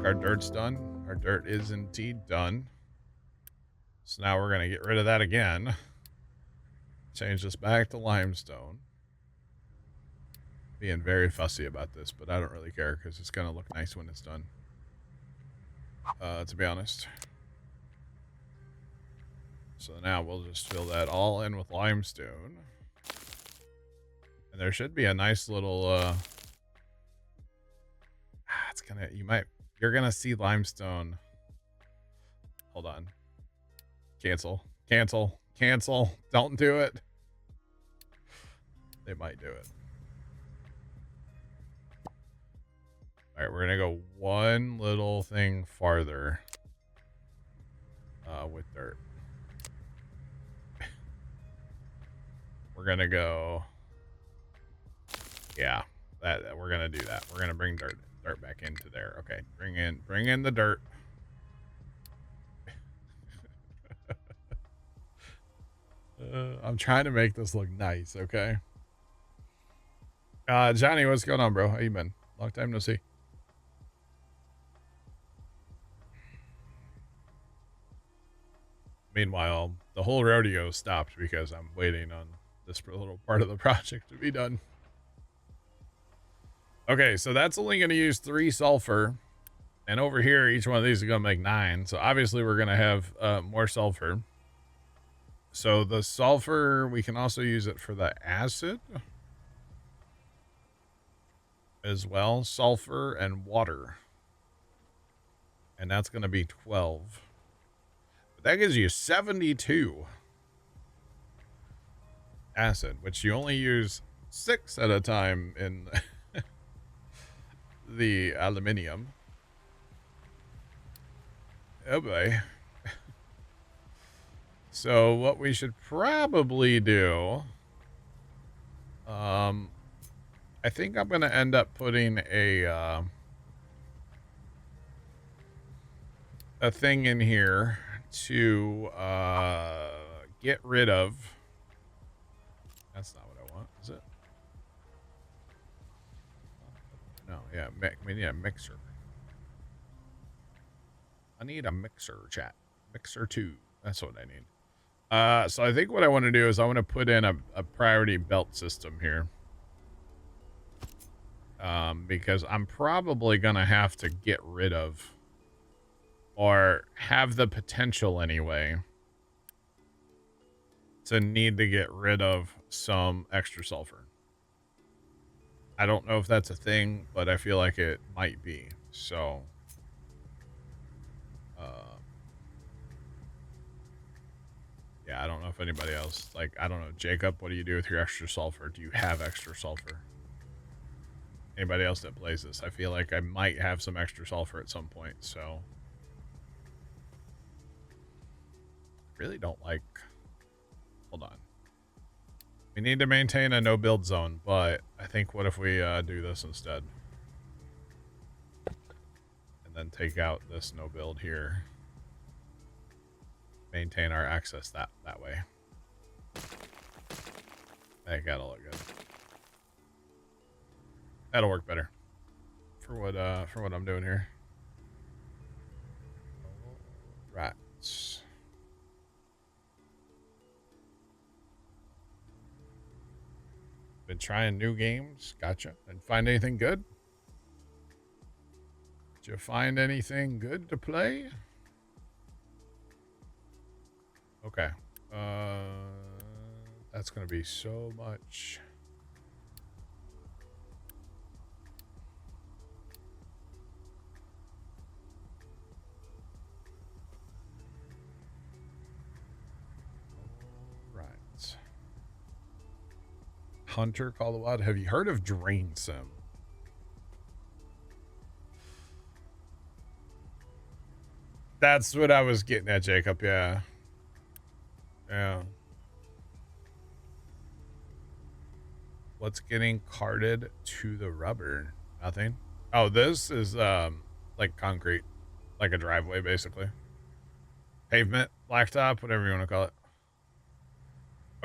our dirt's done. Our dirt is indeed done. So now we're going to get rid of that again. Change this back to limestone. Being very fussy about this, but I don't really care because it's going to look nice when it's done. To be honest. So now we'll just fill that all in with limestone. And there should be a nice little, you're gonna see limestone. Hold on. Cancel. Don't do it. They might do it. All right, we're gonna go one little thing farther with dirt. We're gonna go. Yeah, that we're gonna do that. We're gonna bring dirt back into there. Okay, bring in the dirt. I'm trying to make this look nice. Okay. Johnny, what's going on, bro? How you been? Long time no see. Meanwhile, the whole rodeo stopped because I'm waiting on this little part of the project to be done. Okay, so that's only going to use 3 sulfur. And over here, each one of these is going to make 9. So obviously we're going to have more sulfur. So the sulfur, we can also use it for the acid as well. Sulfur and water. And that's going to be 12. But that gives you 72 acid, which you only use 6 at a time in the aluminium. Oh boy. So what we should probably do, I think I'm going to end up putting a thing in here to get rid of. That's not what I want, is it? No, yeah, we need a mixer. I need a mixer, chat. Mixer 2. That's what I need. So I think what I want to do is I want to put in a priority belt system here. Because I'm probably going to have to get rid of, or have the potential anyway, to need to get rid of some extra sulfur. I don't know if that's a thing, but I feel like it might be. So, yeah, I don't know if anybody else, like, I don't know. Jacob, what do you do with your extra sulfur? Do you have extra sulfur? Anybody else that plays this? I feel like I might have some extra sulfur at some point, so. Really don't like. Hold on. We need to maintain a no build zone, but I think what if we do this instead? And then take out this no build here. Maintain our access that way. That gotta look good. That'll work better for what I'm doing here. Right. Been trying new games. Gotcha. Didn't find anything good? Did you find anything good to play? Okay. That's going to be so much. Right. Hunter Call the Wild. Have you heard of Drain Sim? That's what I was getting at, Jacob. Yeah. Yeah. What's getting carted to the rubber? Nothing. Oh, this is like concrete, like a driveway, basically. Pavement, blacktop, whatever you want to call it.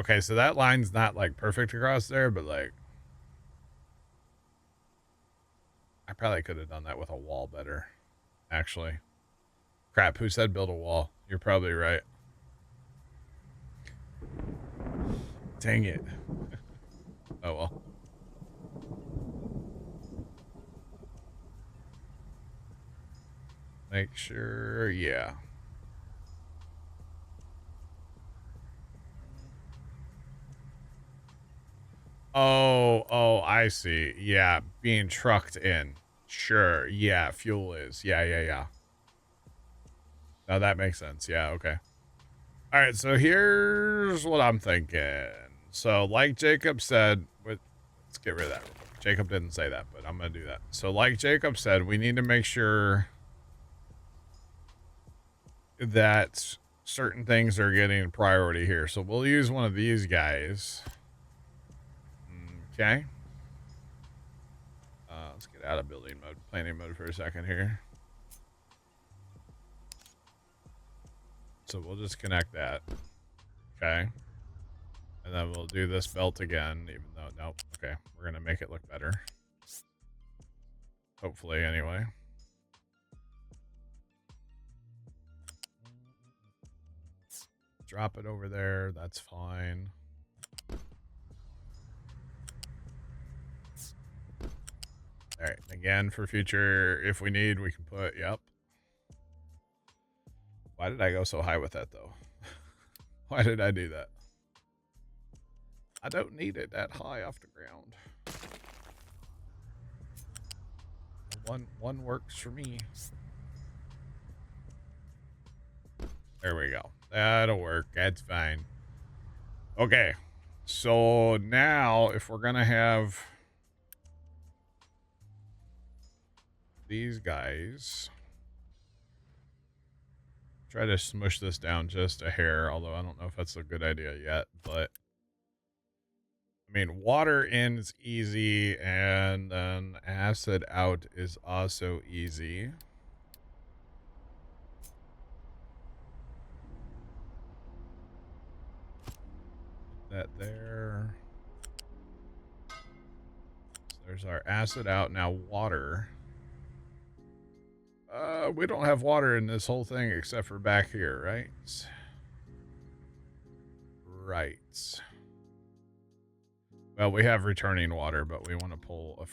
Okay, so that line's not like perfect across there, but like I probably could have done that with a wall better. actually. Crap, who said build a wall? You're probably right. Dang it. Oh well. Make sure, yeah. Oh, I see. Yeah, being trucked in. Sure. Yeah, fuel is. Yeah. Now that makes sense. Yeah, okay. All right, so here's what I'm thinking. So, like Jacob said, let's get rid of that. Jacob didn't say that, but I'm going to do that. So, like Jacob said, we need to make sure that certain things are getting priority here. So, we'll use one of these guys. Okay. Let's get out of building mode, planning mode for a second here. So we'll just connect that. Okay. And then we'll do this belt again, even though, nope. Okay. We're going to make it look better. Hopefully, anyway. Drop it over there. That's fine. All right. Again, for future, if we need, we can put, yep. Why did I go so high with that, though? Why did I do that? I don't need it that high off the ground. One works for me. There we go. That'll work. That's fine. Okay. So now, if we're going to have these guys, try to smush this down just a hair, although I don't know if that's a good idea yet, but I mean, water in is easy, and then acid out is also easy. That there. So there's our acid out. Now water. We don't have water in this whole thing except for back here, right? Right. Well, we have returning water, but we want to pull a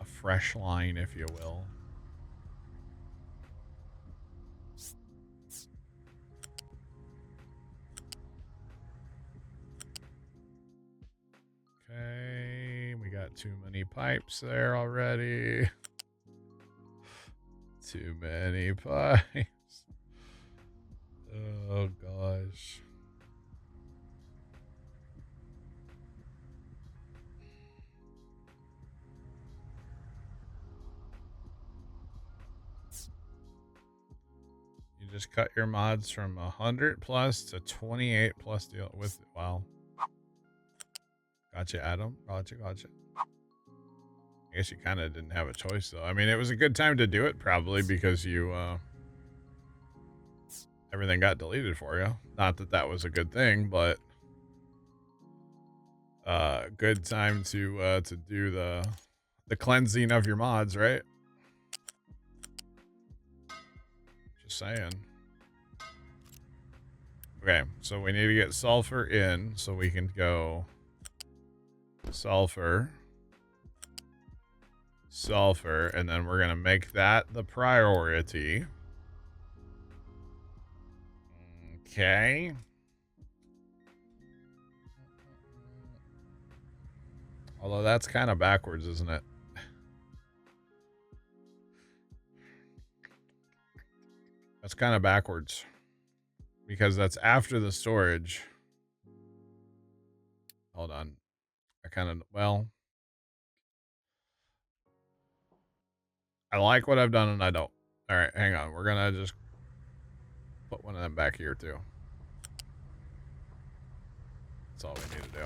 fresh line, if you will. Okay, we got too many pipes there already. Too many pipes. Oh, gosh. You just cut your mods from 100 plus to 28 plus deal with, wow. Gotcha, Adam. Gotcha. I guess you kind of didn't have a choice, though. I mean, it was a good time to do it, probably, because you, everything got deleted for you. Not that that was a good thing, but good time to do the cleansing of your mods, right? Just saying. Okay, so we need to get sulfur in, so we can go sulfur, and then we're gonna make that the priority. Okay. Although that's kind of backwards, isn't it? That's kind of backwards. Because that's after the storage. Hold on. I kind of, well, I like what I've done and I don't. All right, hang on. We're going to just put one of them back here too. That's all we need to do.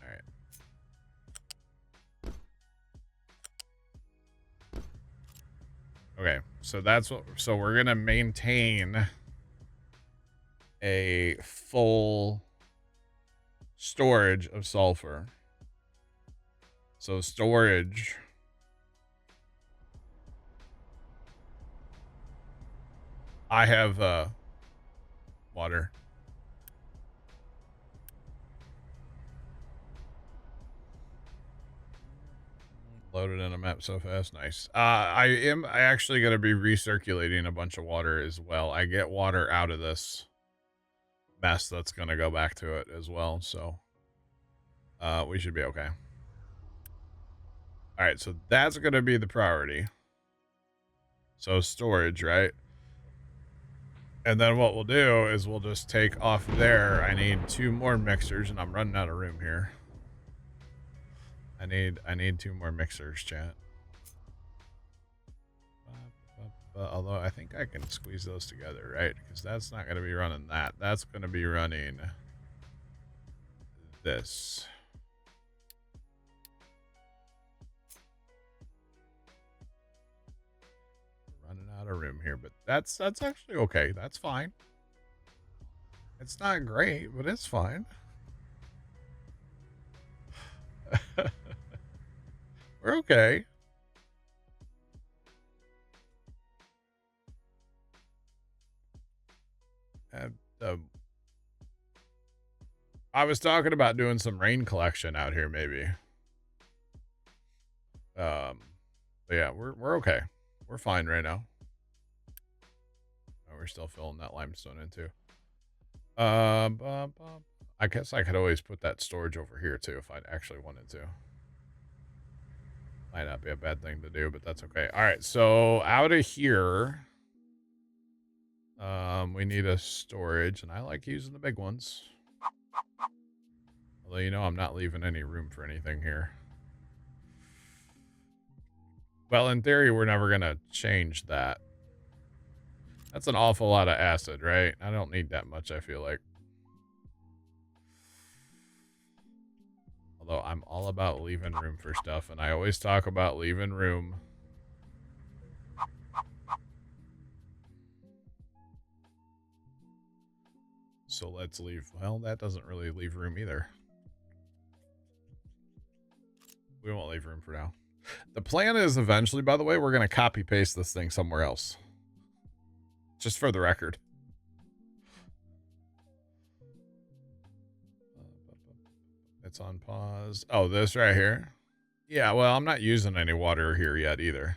All right. Okay, so that's what, so we're going to maintain a full storage of sulfur. So storage. I have water. Loaded in a map so fast. Nice. I am actually going to be recirculating a bunch of water as well. I get water out of this mess that's going to go back to it as well. So we should be okay. All right. So that's going to be the priority. So storage, right? And then what we'll do is we'll just take off there. I need 2 more mixers and I'm running out of room here. I need 2 more mixers, chat. Although I think I can squeeze those together, right? Because that's not going to be running that. That's going to be running this. Running out of room here, but that's actually okay. That's fine. It's not great, but it's fine. We're okay. And I was talking about doing some rain collection out here, maybe. But yeah, we're okay. We're fine right now. Oh, we're still filling that limestone in too. I guess I could always put that storage over here too if I actually wanted to. Might not be a bad thing to do, but that's okay. All right, so out of here, we need a storage, and I like using the big ones. Although, you know, I'm not leaving any room for anything here. Well, in theory, we're never going to change that. That's an awful lot of acid, right? I don't need that much, I feel like. Although I'm all about leaving room for stuff, and I always talk about leaving room. So let's leave. Well, that doesn't really leave room either. We won't leave room for now. The plan is eventually, by the way, we're going to copy paste this thing somewhere else. Just for the record. It's on pause. Oh, this right here. Yeah, well, I'm not using any water here yet either.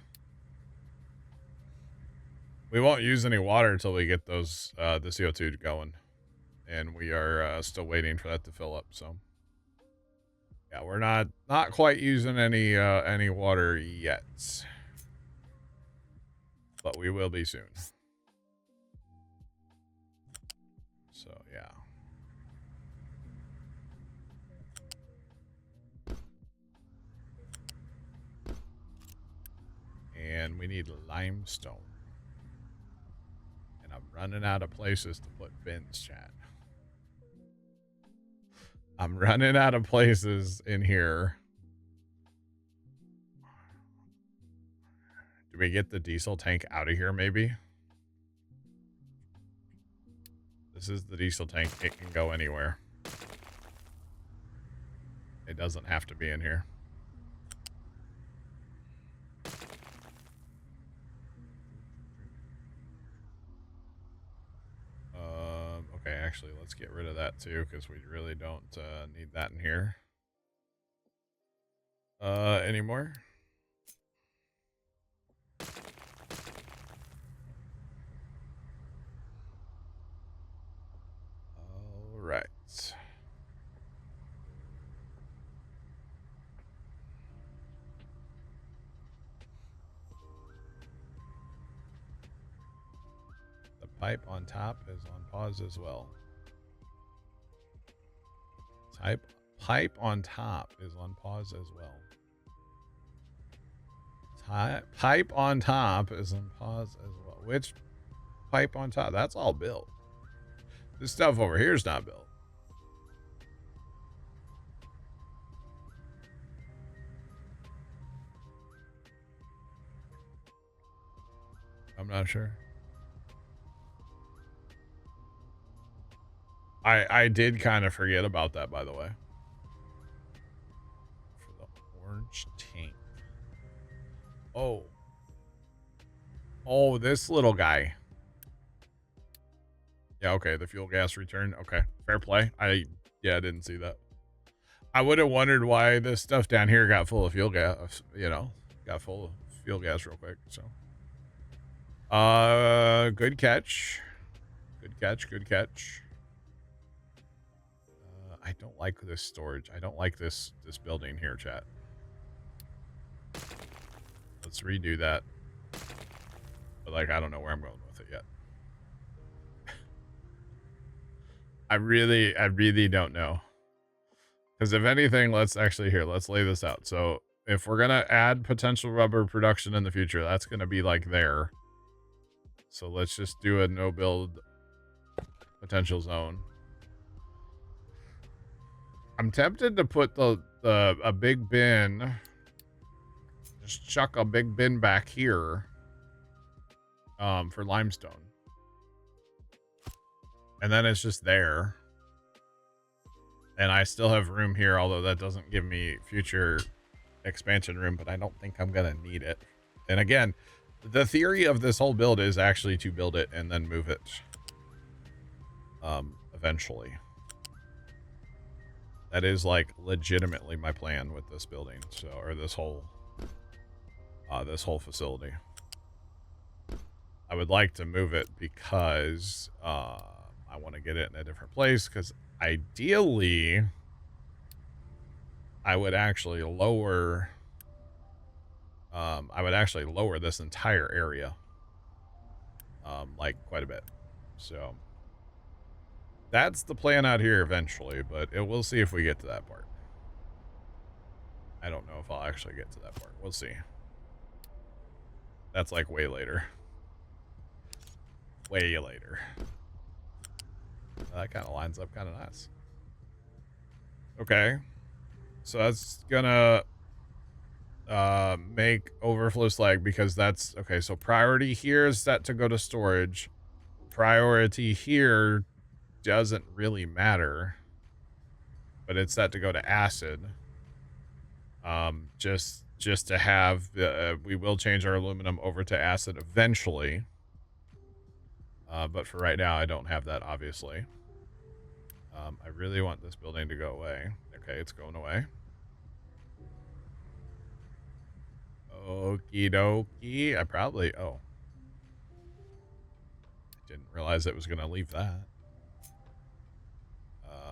We won't use any water until we get those the CO2 going. And we are still waiting for that to fill up, so. Yeah, we're not quite using any water yet. But we will be soon. So, yeah. And we need limestone. And I'm running out of places to put bins, chat. I'm running out of places in here. Do we get the diesel tank out of here, maybe? This is the diesel tank. It can go anywhere. It doesn't have to be in here. Okay, actually, let's get rid of that too, because we really don't need that in here. Anymore? All right. The pipe on top is on pause as well. Pipe on top is on pause as well. Pipe on top is on pause as well. Which pipe on top? That's all built. This stuff over here is not built. I'm not sure. I did kind of forget about that, by the way. For the orange tank. Oh. Oh, this little guy. Yeah, okay. The fuel gas return. Okay. Fair play. I didn't see that. I would have wondered why this stuff down here got full of fuel gas, you know, got full of fuel gas real quick. So, good catch. Good catch. Good catch. I don't like this storage. I don't like this building here, chat. Let's redo that. But like, I don't know where I'm going with it yet. I really don't know. Because if anything, let's lay this out. So if we're gonna add potential rubber production in the future, that's gonna be like there. So let's just do a no build potential zone. I'm tempted to put a big bin. Just chuck a big bin back here. For limestone. And then it's just there. And I still have room here, although that doesn't give me future expansion room, but I don't think I'm gonna need it. And again, the theory of this whole build is actually to build it and then move it eventually. That is like legitimately my plan with this building, so, or this whole facility. I would like to move it because I want to get it in a different place, because ideally I would actually lower this entire area like quite a bit. So that's the plan out here eventually, but we'll see if we get to that part. I don't know if I'll actually get to that part. We'll see. That's like way later. Way later. That kind of lines up kind of nice. Okay. So that's gonna make overflow slag, because that's okay. So priority here is set to go to storage. Priority here doesn't really matter, but it's set to go to acid. Just to have we will change our aluminum over to acid eventually. But for right now, I don't have that, obviously. I really want this building to go away. Okay, it's going away. Okie dokie. I didn't realize it was going to leave that.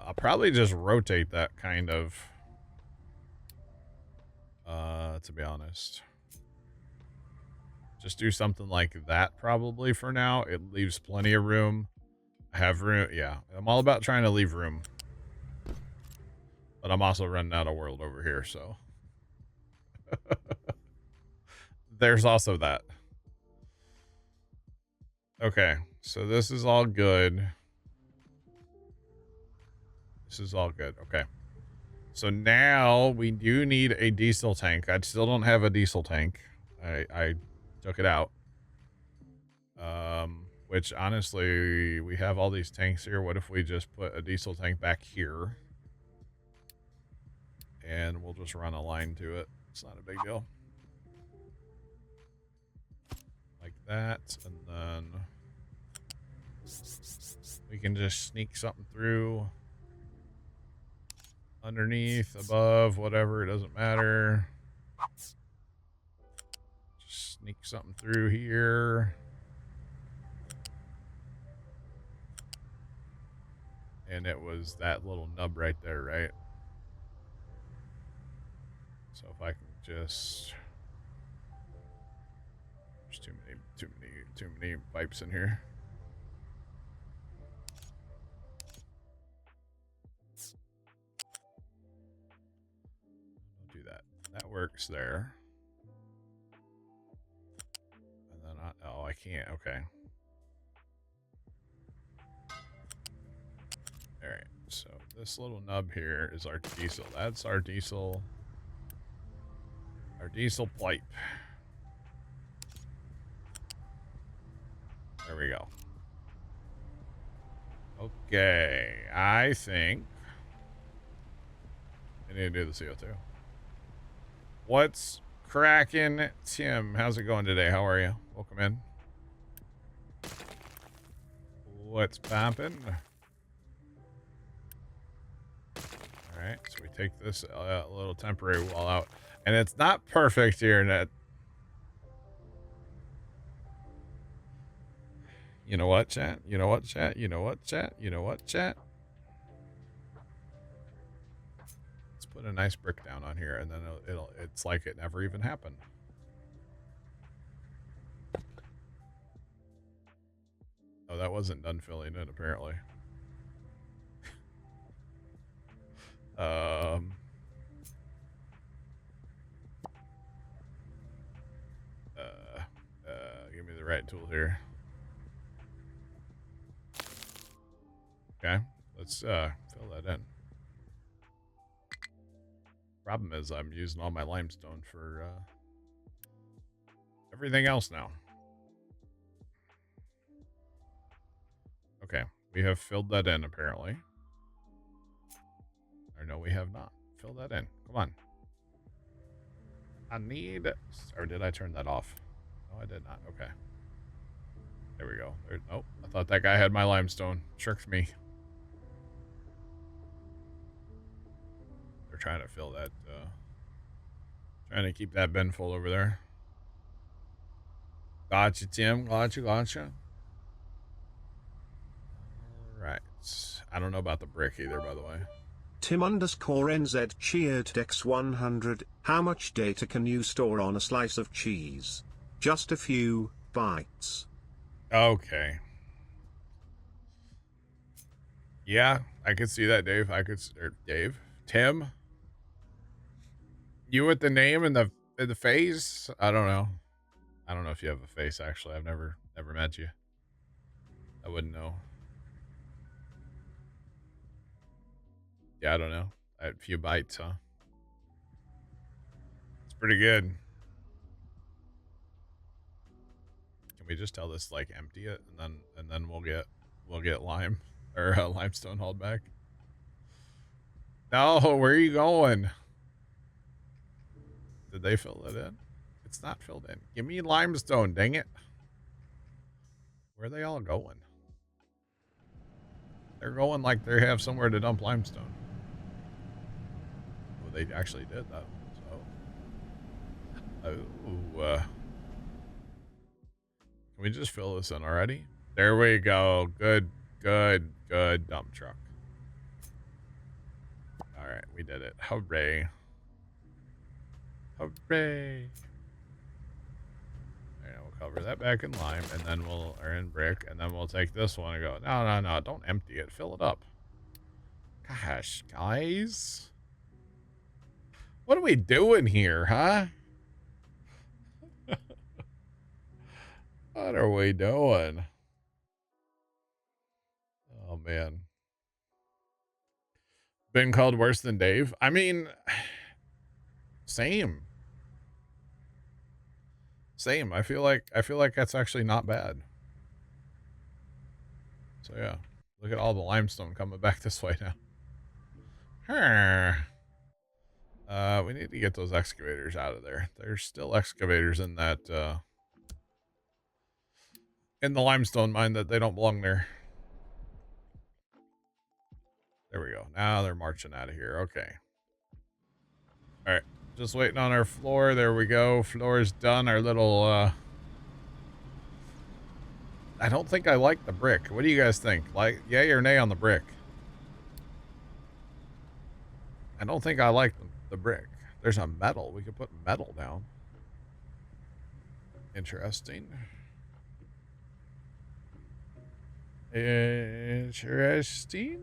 I'll probably just rotate that kind of, to be honest. Just do something like that probably for now. It leaves plenty of room. I have room. Yeah, I'm all about trying to leave room. But I'm also running out of world over here, so. There's also that. Okay, so this is all good. This is all good. Okay. So now we do need a diesel tank. I still don't have a diesel tank. I took it out. Which honestly, we have all these tanks here. What if we just put a diesel tank back here? And we'll just run a line to it. It's not a big deal. Like that. And then we can just sneak something through. Underneath, above, whatever. It doesn't matter. Just sneak something through here. And it was that little nub right there, right? So if I can just... There's too many pipes in here. I'll do that. That works there. And then oh, I can't. Okay. All right. So this little nub here is our diesel. That's our diesel. Our diesel pipe. There we go. Okay, I think I need to do the CO2. What's cracking, Tim? How's it going today? How are you? Welcome in. What's popping? All right, so we take this little temporary wall out, and it's not perfect here, Ned. You know what, chat? You know what, chat? You know what, chat? You know what, chat? Let's put a nice brick down on here, and then it's like it never even happened. Oh, that wasn't done filling in, apparently. Give me the right tool here. Okay, let's fill that in. Problem is, I'm using all my limestone for everything else now. Okay, we have filled that in, apparently. Or no, we have not. Fill that in. Come on. I need... Or did I turn that off? No, I did not. Okay. There we go. Nope. I thought that guy had my limestone. Tricked me. They're trying to fill that... trying to keep that bin full over there. Gotcha, Tim. Gotcha. Alright. I don't know about the brick either, by the way. Tim_NZ cheered Dex 100. How much data can you store on a slice of cheese? Just a few bytes. Okay. Yeah, I could see that, Dave. Dave? Tim? You with the name and the face? I don't know. I don't know if you have a face, actually. I've never met you. I wouldn't know. Yeah, I don't know. A few bites, huh? It's pretty good. Can we just tell this like empty it and then we'll get lime or limestone hauled back? No, where are you going? Did they fill it in? It's not filled in. Give me limestone, dang it. Where are they all going? They're going like they have somewhere to dump limestone. Oh, they actually did that. So, can we just fill this in already? There we go. Good dump truck. All right, we did it. Hooray! Hooray! All right, we'll cover that back in lime, and then or in brick, and then we'll take this one and go. No, don't empty it. Fill it up. Gosh, guys, what are we doing here, huh? What are we doing? Oh man. Been called worse than Dave? I mean, same. I feel like that's actually not bad. So yeah, look at all the limestone coming back this way now. We need to get those excavators out of there. There's still excavators in that in the limestone mine that they don't belong there. There we go. Now they're marching out of here. Okay. All right. Just waiting on our floor. There we go. Floor is done. Our little I don't think I like the brick. What do you guys think? Like, yay or nay on the brick? I don't think I like the brick. There's a metal. We could put metal down. Interesting. Interesting.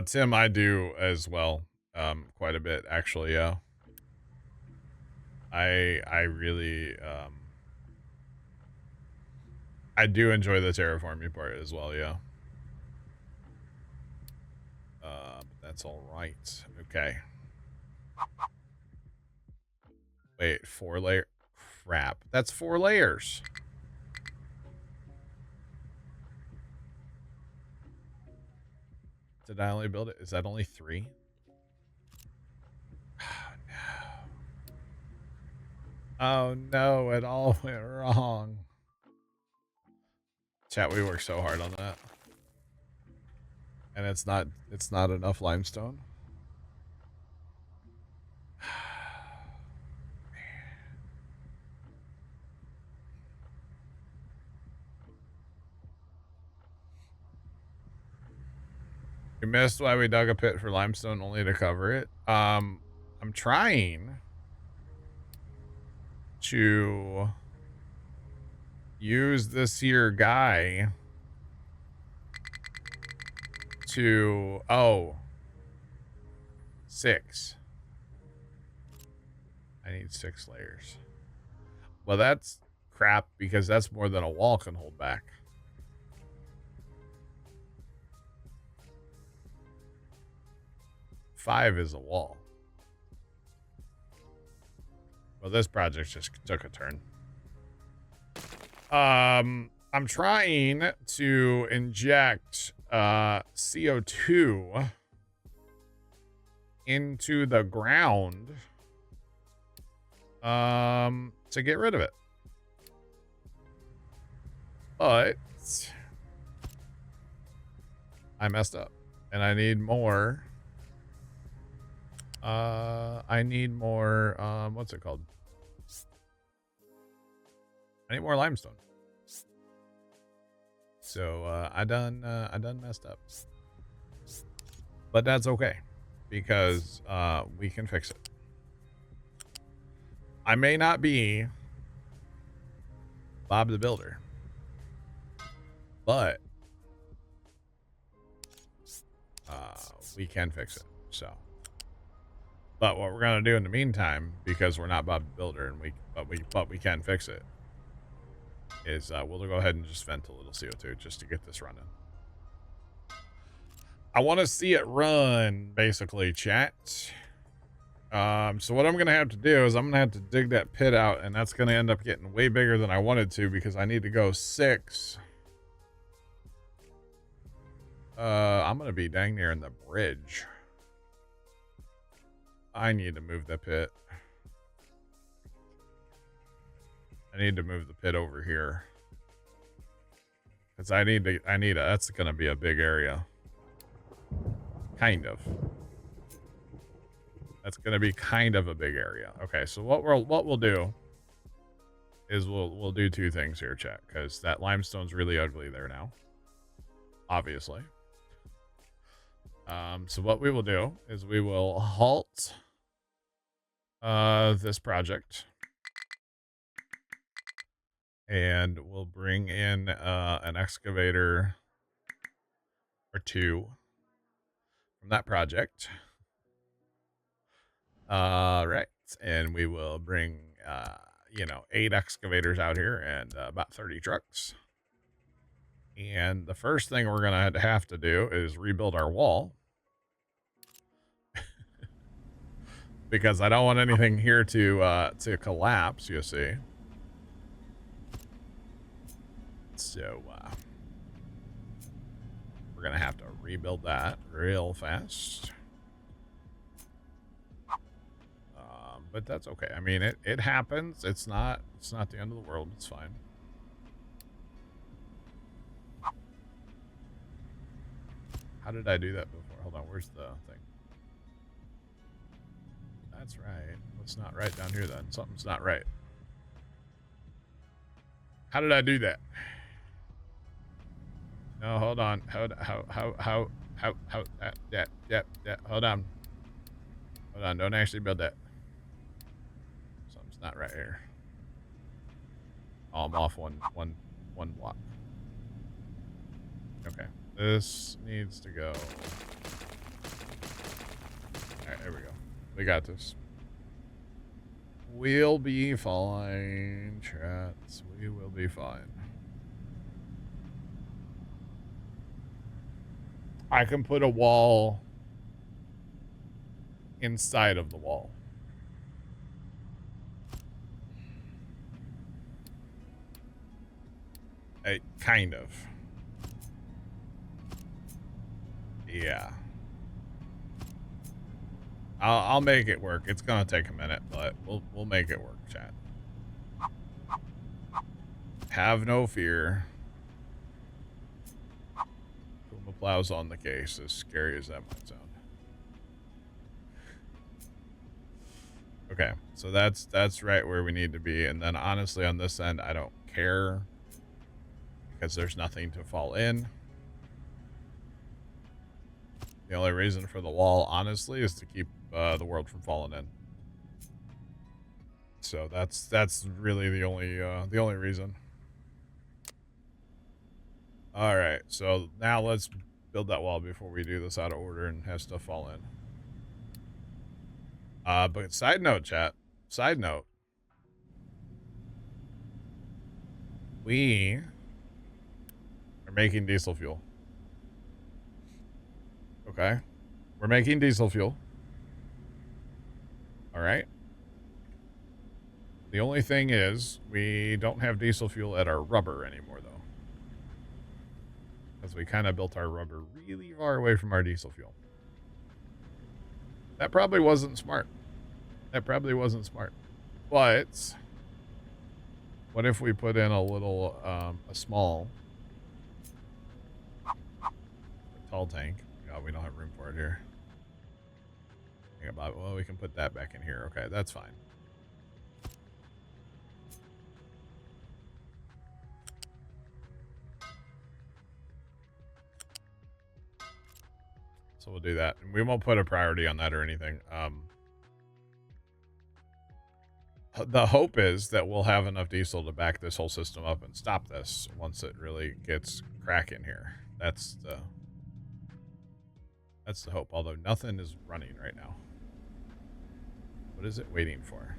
Tim, I do as well. Quite a bit, actually, yeah. I really I do enjoy the terraforming part as well, yeah. But that's all right. Okay. Wait, 4 layer. crap. That's 4 layers. Did I only build it? Is that only 3? Oh no, it all went wrong. Chat, we worked so hard on that. And it's not enough limestone. We missed why we dug a pit for limestone only to cover it. I'm trying to use this here guy to 6. I need 6 layers. Well, that's crap because that's more than a wall can hold back. Five is a wall. Well, this project just took a turn. I'm trying to inject CO2 into the ground to get rid of it. But I messed up and I need more. What's it called? I need more limestone. So I done messed up. But that's okay because we can fix it. I may not be Bob the Builder, but we can fix it. So, but what we're gonna do in the meantime, because we're not Bob the Builder and we can fix it, is we'll go ahead and just vent a little CO2 just to get this running. I want to see it run, basically, chat. So what I'm going to have to do is I'm going to have to dig that pit out, and that's going to end up getting way bigger than I wanted to because I need to go 6. I'm going to be dang near in the bridge. I need to move the pit. I need to move the pit over here. Because that's going to be a big area. Kind of. That's going to be kind of a big area. Okay, so what we'll do is we'll do 2 things here, chat, because that limestone's really ugly there now. Obviously. So what we will do is we will halt this project. And we'll bring in an excavator or 2 from that project. Right. And we will bring, 8 excavators out here and about 30 trucks. And the first thing we're going to have to do is rebuild our wall. Because I don't want anything here to collapse, you see. So, we're going to have to rebuild that real fast. But that's okay. I mean, it happens. It's not the end of the world. It's fine. How did I do that before? Hold on. Where's the thing? That's right. What's not right down here then? Something's not right. How did I do that? No, hold on. How, that. Hold on. Hold on. Don't actually build that. Something's not right here. Oh, I'm off one block. Okay. This needs to go. Alright, there we go. We got this. We'll be fine, chats. We will be fine. I can put a wall inside of the wall. Kind of. Yeah. I'll make it work. It's gonna take a minute, but we'll make it work, chat. Have no fear. Puma plows on the case, as scary as that might sound. Okay, so that's right where we need to be. And then honestly on this end, I don't care because there's nothing to fall in. The only reason for the wall, honestly, is to keep the world from falling in. So that's really the only reason. All right, so now let's build that wall before we do this out of order and have stuff fall in. But side note, chat. Side note. We are making diesel fuel. Okay. We're making diesel fuel. All right. The only thing is we don't have diesel fuel at our rubber anymore, though. Because we kind of built our rubber really far away from our diesel fuel. That probably wasn't smart. That probably wasn't smart. But what if we put in a little, a small, tall tank? Oh, we don't have room for it here. Well, we can put that back in here. Okay, that's fine. So we'll do that. And we won't put a priority on that or anything. The hope is that we'll have enough diesel to back this whole system up and stop this once it really gets cracking here. That's the hope, although nothing is running right now. What is it waiting for?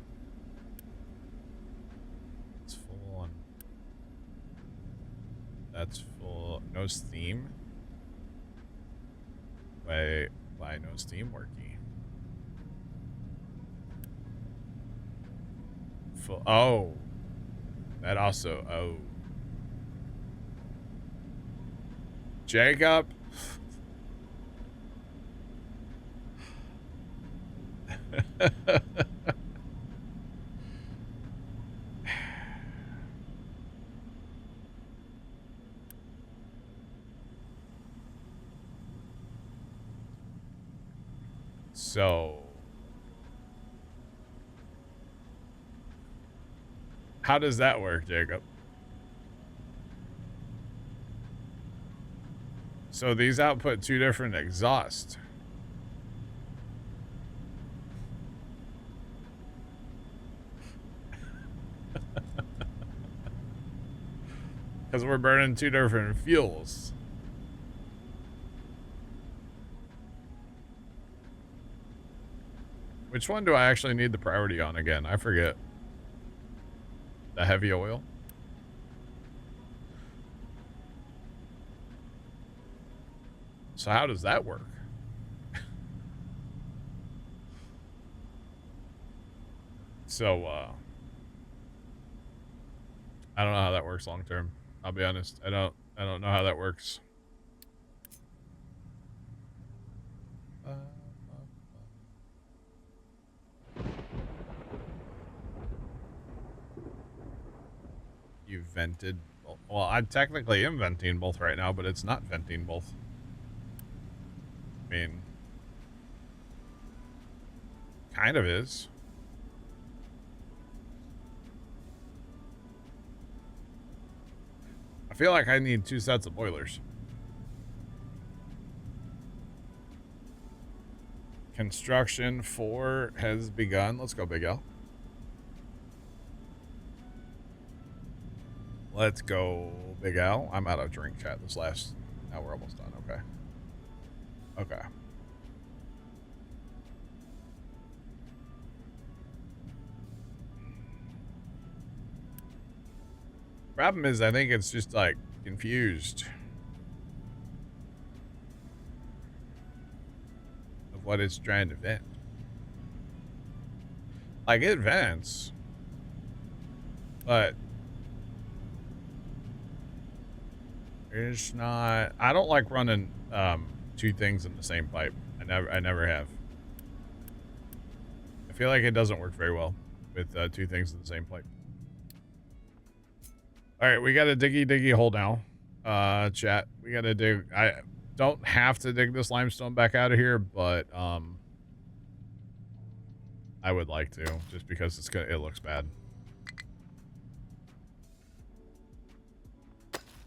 It's full on. That's full. No steam. Why no steam working? Full. Oh. That also. Oh. Jacob. So, how does that work, Jacob? So these output two different exhausts. Because we're burning two different fuels. Which one do I actually need the priority on again? I forget. The heavy oil? So how does that work? So, I don't know how that works long term. I'll be honest. I don't know how that works. You vented. Well, I technically am venting both right now, but it's not venting both. I mean, kind of is. I feel like I need two sets of boilers. Construction 4 has begun. Let's go, Big L. Let's go, Big Al. I'm out of drink, chat. This last... Now we're almost done. Okay. Okay. Problem is, I think it's just, like, confused of what it's trying to vent. Like, it vents, but It's not. I don't like running two things in the same pipe. I never have. I feel like it doesn't work very well with two things in the same pipe. All right, we got a diggy hole now. Chat, we got to dig. I don't have to dig this limestone back out of here, but I would like to, just because it looks bad.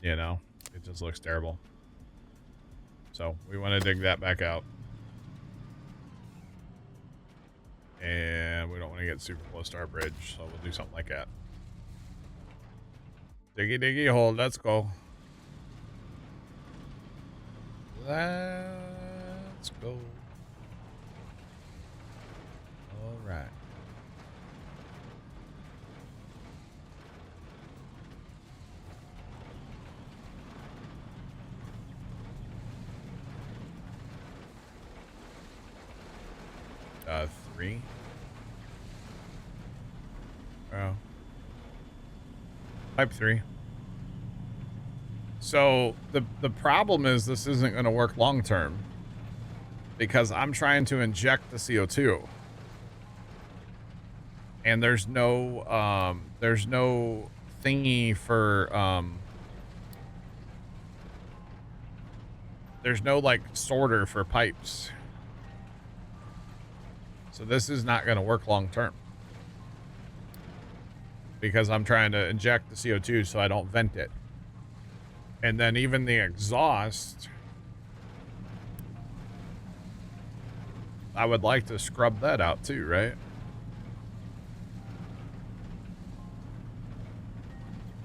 You know, it just looks terrible. So we want to dig that back out. And we don't want to get super close to our bridge, so we'll do something like that. Diggy hole, let's go. Let's go. All right. Three. Oh. Pipe 3. So the problem is this isn't going to work long term because I'm trying to inject the CO2 and there's no thingy for there's no like sorter for pipes. So this is not going to work long term because I'm trying to inject the CO2 so I don't vent it. And then even the exhaust, I would like to scrub that out too, right?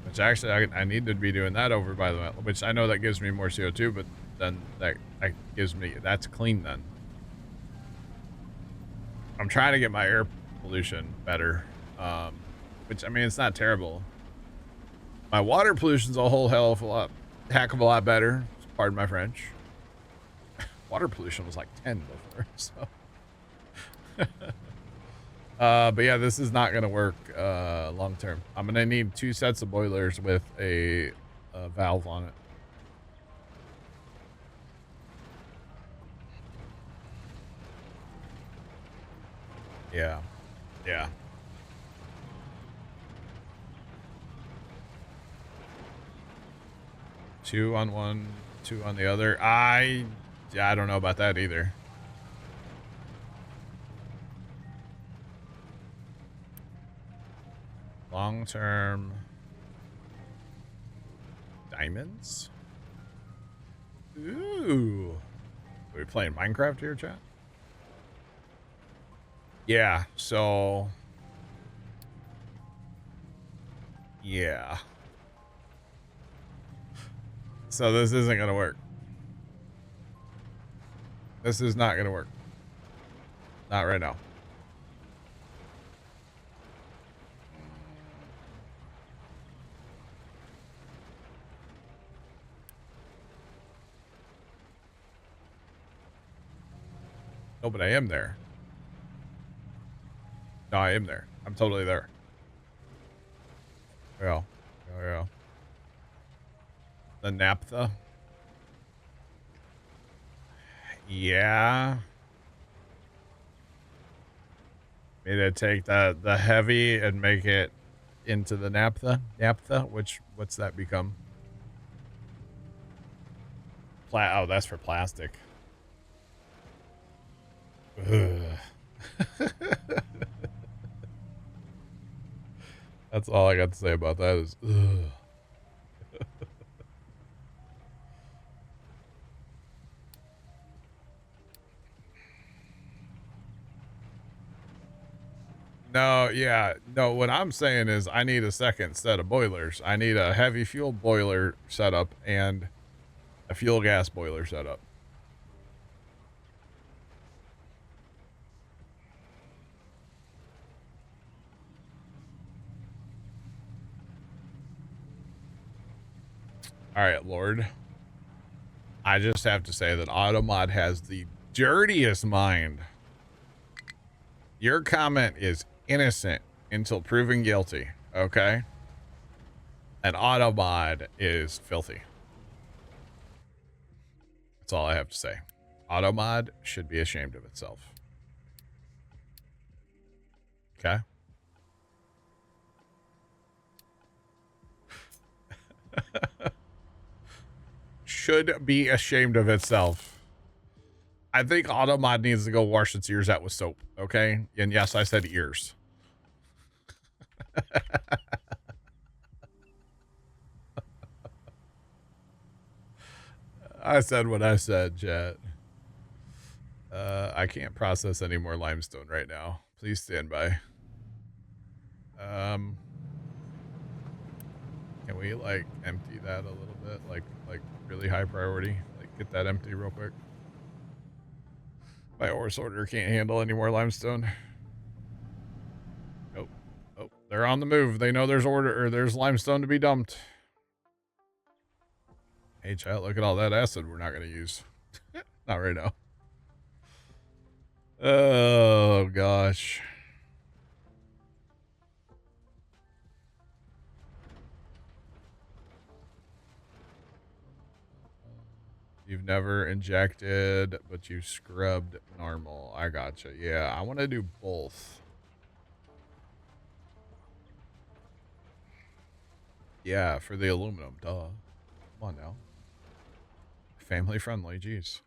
Which actually I need to be doing that over by the way, which I know that gives me more CO2, but then that gives me, that's clean then. I'm trying to get my air pollution better, which I mean, it's not terrible. My water pollution's a whole heck of a lot better. Pardon my French. Water pollution was like 10 before, so. But yeah, this is not going to work long term. I'm going to need 2 sets of boilers with a valve on it. Yeah. Yeah. Two on one, 2 on the other. I don't know about that either. Long-term diamonds. Ooh. Are we playing Minecraft here, chat? Yeah, so yeah. So this isn't gonna work. This is not gonna work. Not right now. No, but I am there. No, I am there. I'm totally there. Yeah. Yeah. The naphtha. Yeah. Maybe to take the heavy and make it into the naphtha. What's that become? Oh, that's for plastic. That's all I got to say about that is No, yeah. No, what I'm saying is I need a second set of boilers. I need a heavy fuel boiler setup and a fuel gas boiler setup. All right, Lord. I just have to say that Automod has the dirtiest mind. Your comment is innocent until proven guilty, okay? And Automod is filthy. That's all I have to say. Automod should be ashamed of itself. Okay. Should be ashamed of itself. I think Automod needs to go wash its ears out with soap. Okay. And yes, I said ears. I said what I said, chat. I can't process any more limestone right now. Please stand by. Can we like empty that a little bit? Like really high priority? Like get that empty real quick. My ore sorter can't handle any more limestone. Nope. Oh, they're on the move. They know there's there's limestone to be dumped. Hey chat, look at all that acid we're not gonna use. Not right now. Oh gosh. You've never injected, but you scrubbed normal. I gotcha. Yeah, I want to do both. Yeah, for the aluminum. Duh. Come on now. Family friendly. Jeez.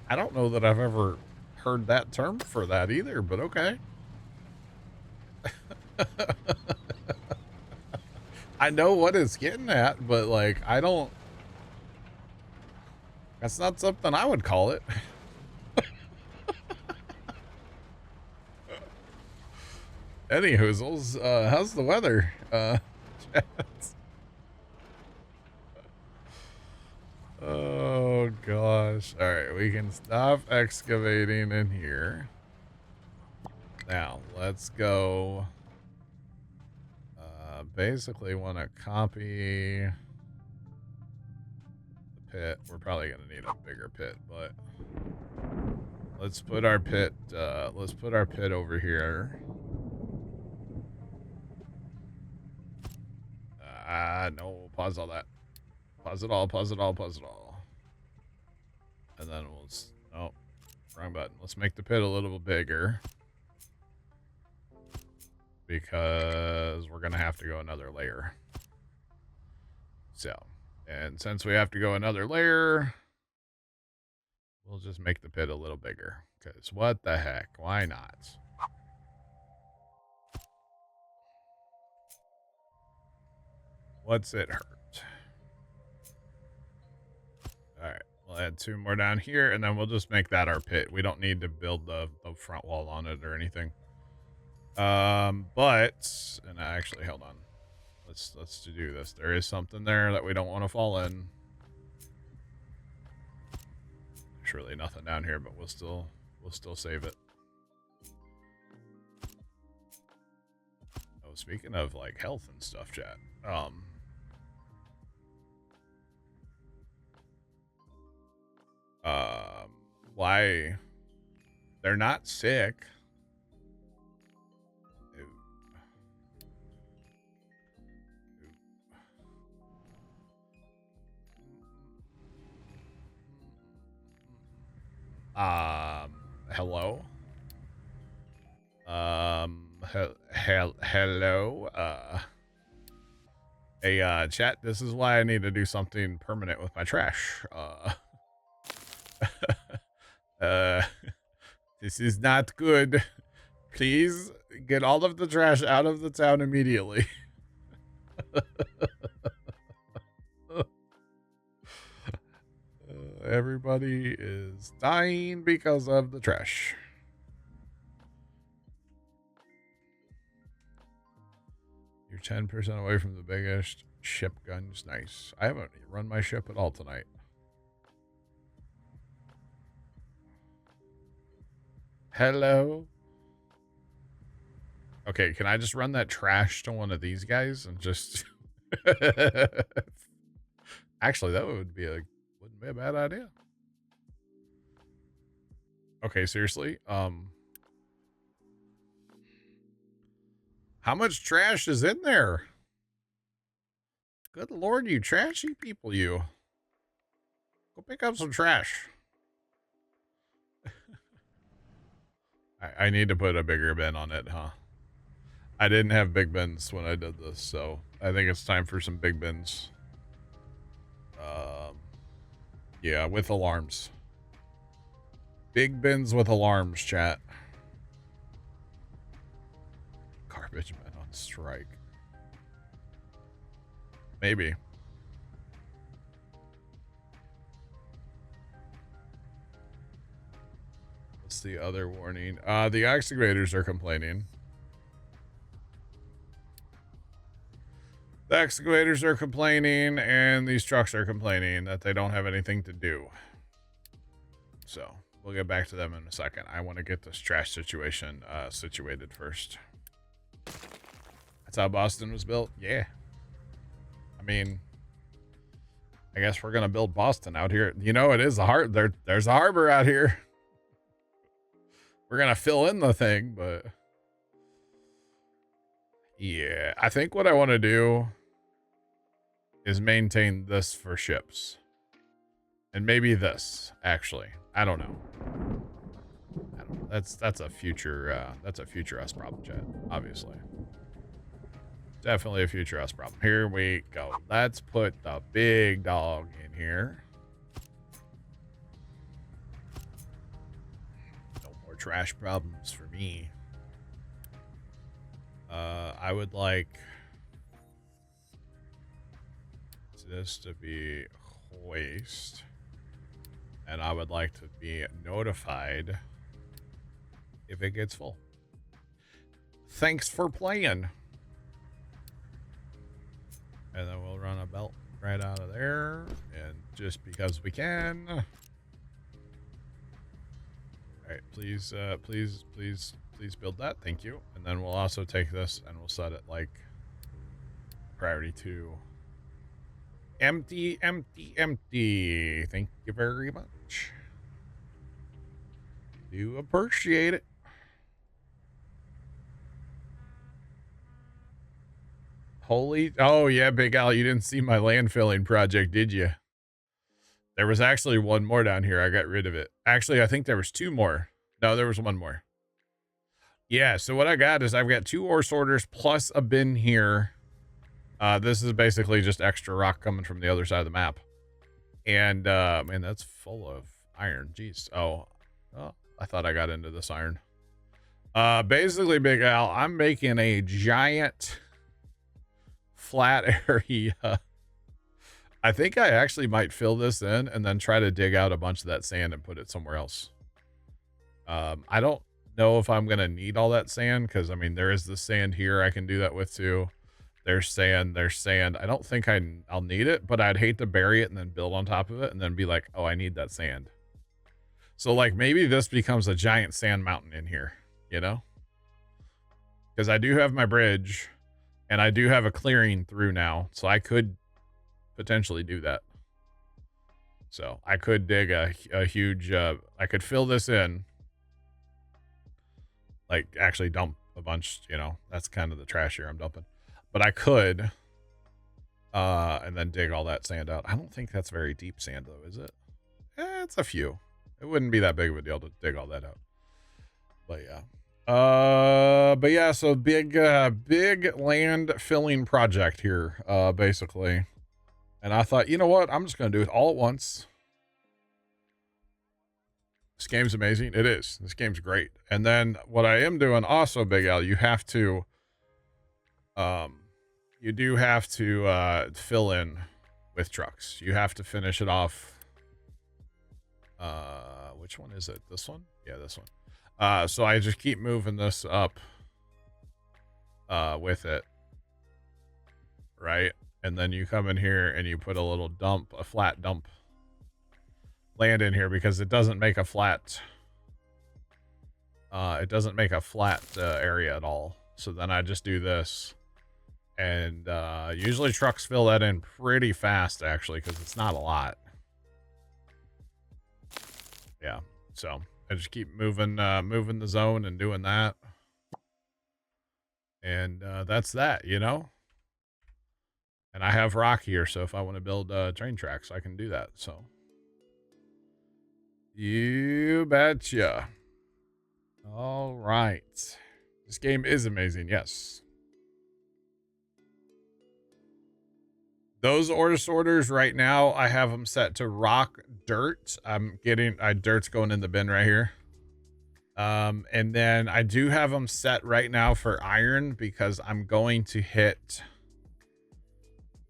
I don't know that I've ever heard that term for that either, but okay. I know what it's getting at, but like, I don't. That's not something I would call it. Any hoozles, how's the weather? Oh gosh. All right, we can stop excavating in here. Now, let's go. Basically want to copy the pit. We're probably going to need a bigger pit, but let's put our pit over here. No, pause all that. Pause it all, pause it all, pause it all. And then we'll, oh, wrong button. Let's make the pit a little bit bigger. Because we're going to have to go another layer. So, and since we have to go another layer, we'll just make the pit a little bigger. Because what the heck? Why not? What's it hurt? Alright, we'll add 2 more down here, and then we'll just make that our pit. We don't need to build the front wall on it or anything. But, and actually, hold on. Let's do this. There is something there that we don't want to fall in. There's really nothing down here, but we'll still save it. Oh, speaking of like health and stuff, chat. Why they're not sick. Hello. Hello. Hey, chat. This is why I need to do something permanent with my trash. This is not good. Please get all of the trash out of the town immediately. Everybody is dying because of the trash. You're 10% away from the biggest ship guns. Nice. I haven't run my ship at all tonight. Hello? Okay, can I just run that trash to one of these guys and just... Actually, that wouldn't be a bad idea. Okay, seriously. How much trash is in there? Good Lord, you trashy people, you. Go pick up some trash. I need to put a bigger bin on it, huh? I didn't have big bins when I did this, so I think it's time for some big bins. Yeah, with alarms. Big bins with alarms, chat. Garbage men on strike. Maybe. What's the other warning? The excavators are complaining. The excavators are complaining, and these trucks are complaining that they don't have anything to do. So we'll get back to them in a second. I want to get this trash situation situated first. That's how Boston was built? Yeah. I mean, I guess we're going to build Boston out here. You know, it is a harbor. There's a harbor out here. We're going to fill in the thing, but... Yeah, I think what I want to do is maintain this for ships. And maybe this, actually. I don't know. That's a future us problem, chat, obviously. Definitely a future us problem. Here we go. Let's put the big dog in here. No more trash problems for me. I would like this to be hoist, and I would like to be notified if it gets full. Thanks for playing. And then we'll run a belt right out of there, and just because we can. All right, please build that. Thank you. And then we'll also take this and we'll set it like priority 2. Empty, empty, empty. Thank you very much. Do appreciate it. Holy, oh yeah, Big Al, you didn't see my landfilling project, did you? There was actually one more down here. I got rid of it. Actually, I think there was 2 more. No, there was 1 more. Yeah, so what I got is I've got 2 ore sorters plus a bin here. This is basically just extra rock coming from the other side of the map. And, man, that's full of iron. Jeez. Oh, I thought I got into this iron. Basically, Big Al, I'm making a giant flat area. I think I actually might fill this in and then try to dig out a bunch of that sand and put it somewhere else. I don't know if I'm going to need all that sand because, I mean, there is the sand here I can do that with too. There's sand. I don't think I'll need it, but I'd hate to bury it and then build on top of it and then be like, oh, I need that sand. So, like, maybe this becomes a giant sand mountain in here, you know? Because I do have my bridge and I do have a clearing through now, so I could potentially do that. So I could dig a huge, I could fill this in, like actually dump a bunch, you know, that's kind of the trash here I'm dumping, but I could, and then dig all that sand out. I don't think that's very deep sand though, is it? It's a few. It wouldn't be that big of a deal to dig all that out, but yeah. So big land filling project here, basically. And I thought, you know what? I'm just going to do it all at once. This game's amazing. It is. This game's great. And then what I am doing also, Big Al, you have to, you do have to, fill in with trucks. You have to finish it off. Which one is it? This one? Yeah, this one. So I just keep moving this up, with it. Right? And then you come in here and you put a little dump, a flat dump land in here because it doesn't make a flat, area at all. So then I just do this, and usually trucks fill that in pretty fast actually because it's not a lot. Yeah, so I just keep moving the zone and doing that. And that's that, you know? And I have rock here, so if I want to build train tracks, I can do that. So you betcha. All right. This game is amazing, yes. Those order sorters right now, I have them set to rock, dirt. I'm getting dirt's going in the bin right here. And then I do have them set right now for iron because I'm going to hit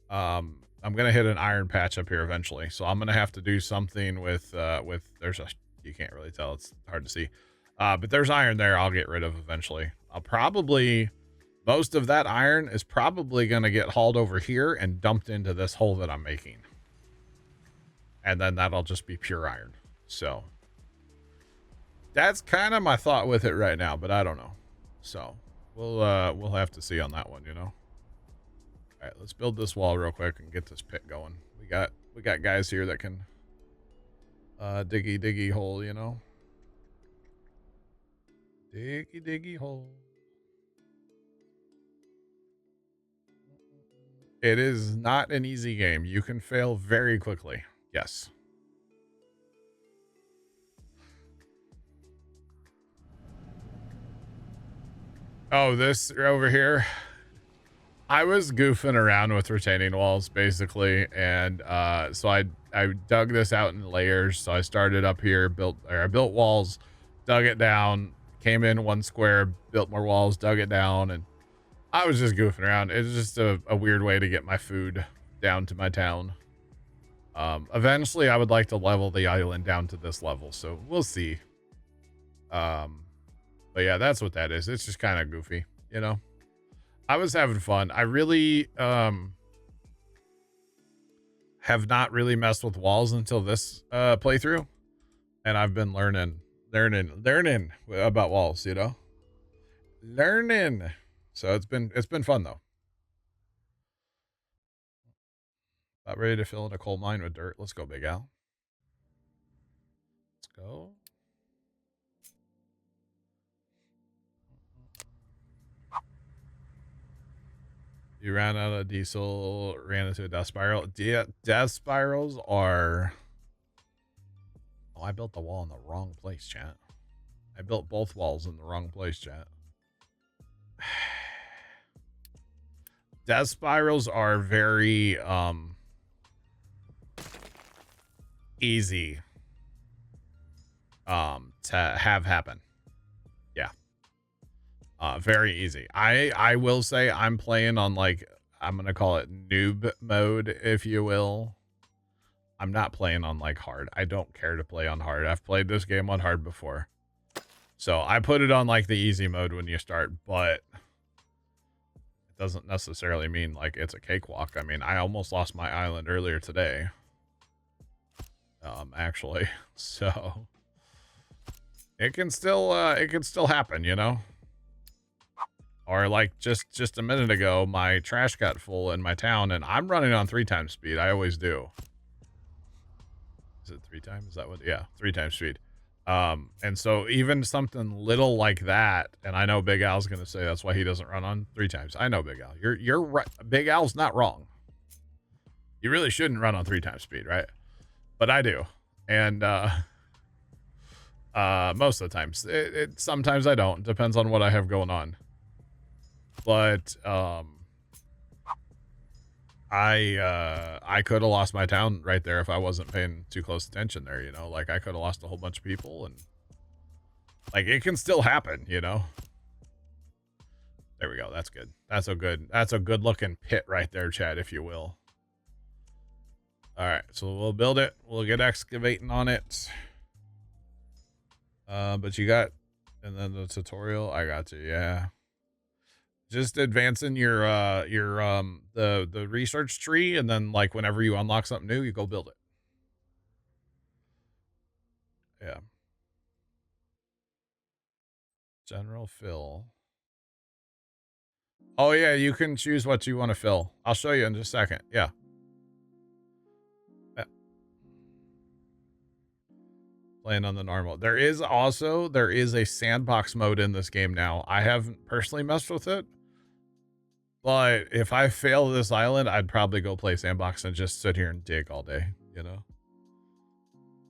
I'm gonna hit an iron patch up here eventually. So I'm gonna have to do something with there's a you can't really tell, it's hard to see. But there's iron there I'll get rid of eventually. I'll probably most of that iron is probably gonna get hauled over here and dumped into this hole that I'm making. And then that'll just be pure iron. So that's kind of my thought with it right now, but I don't know. So we'll have to see on that one, you know. All right, let's build this wall real quick and get this pit going. We got guys here that can diggy hole, you know. Diggy hole. It is not an easy game. You can fail very quickly. Yes. Oh, this over here. I was goofing around with retaining walls basically, and so I dug this out in layers. So I started up here, I built walls, dug it down, came in one square, built more walls, dug it down, and I was just goofing around. It's just a weird way to get my food down to my town. Eventually I would like to level the island down to this level, so we'll see. But yeah, that's what that is. It's just kind of goofy, you know. I was having fun. I really have not really messed with walls until this playthrough, and I've been learning about walls, you know. Learning. So it's been fun though. About ready to fill in a coal mine with dirt. Let's go, Big Al. Let's go. You ran out of diesel, ran into a death spiral. Death spirals are... Oh, I built the wall in the wrong place, chat. I built both walls in the wrong place, chat. Death spirals are very easy to have happen. Yeah. Very easy. I will say I'm playing on, like, I'm gonna call it noob mode, if you will. I'm not playing on like hard. I don't care to play on hard. I've played this game on hard before. So I put it on like the easy mode when you start, but it doesn't necessarily mean like it's a cakewalk. I mean, I almost lost my island earlier today. Actually. So it can still happen, you know? Or like just a minute ago, my trash got full in my town and I'm running on 3 times speed. I always do. Is it 3 times? Is that what? Yeah, 3 times speed. And so even something little like that, and I know Big Al's gonna say that's why he doesn't run on 3 times. I know, Big Al. You're right. Big Al's not wrong. You really shouldn't run on 3 times speed, right? But I do. And most of the times. Sometimes I don't. Depends on what I have going on. But I could have lost my town right there if I wasn't paying too close attention there, you know? Like, I could have lost a whole bunch of people, and like, it can still happen, you know? There we go. That's good. That's a good looking pit right there, Chad, if you will. All right, so we'll build it. We'll get excavating on it. But you got, and then the tutorial, I got you. Yeah. Just advancing your the research tree, and then like whenever you unlock something new, you go build it. Yeah. General fill. Oh yeah, you can choose what you want to fill. I'll show you in just a second. Yeah. Playing on the normal. There is a sandbox mode in this game now. I haven't personally messed with it. But if I fail this island, I'd probably go play Sandbox and just sit here and dig all day, you know?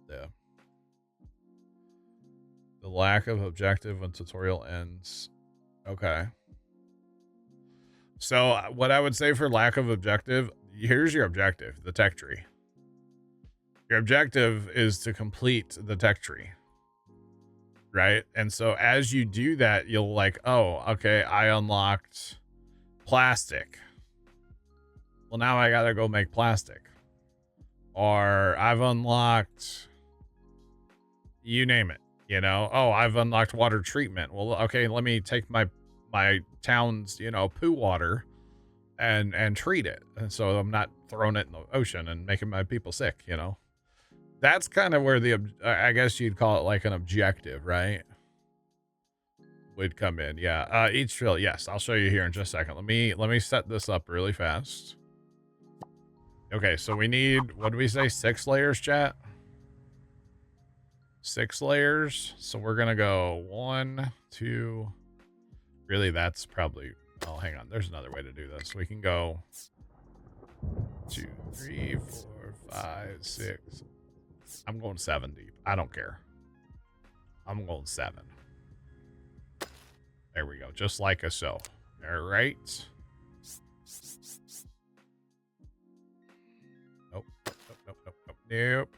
Yeah. The lack of objective when tutorial ends. Okay. So what I would say for lack of objective, here's your objective, the tech tree. Your objective is to complete the tech tree. Right? And so as you do that, you'll like, oh, okay, I unlocked plastic. Well, now I gotta go make plastic. Or I've unlocked, you name it, you know? Oh, I've unlocked water treatment. Well, okay, let me take my town's, you know, poo water and treat it. And so I'm not throwing it in the ocean and making my people sick, you know? That's kind of where the, I guess you'd call it like an objective, right? Would come in. Yeah. Each fill. Yes. I'll show you here in just a second. Let me set this up really fast. Okay. So we need, what do we say? 6 layers, chat? 6 layers. So we're going to go 1, 2. Really, that's probably, oh, hang on. There's another way to do this. We can go 2, 3, 4, 5, 6. I'm going 7 deep. I don't care. I'm going 7. There we go. Just like a so. All right. Nope. Nope.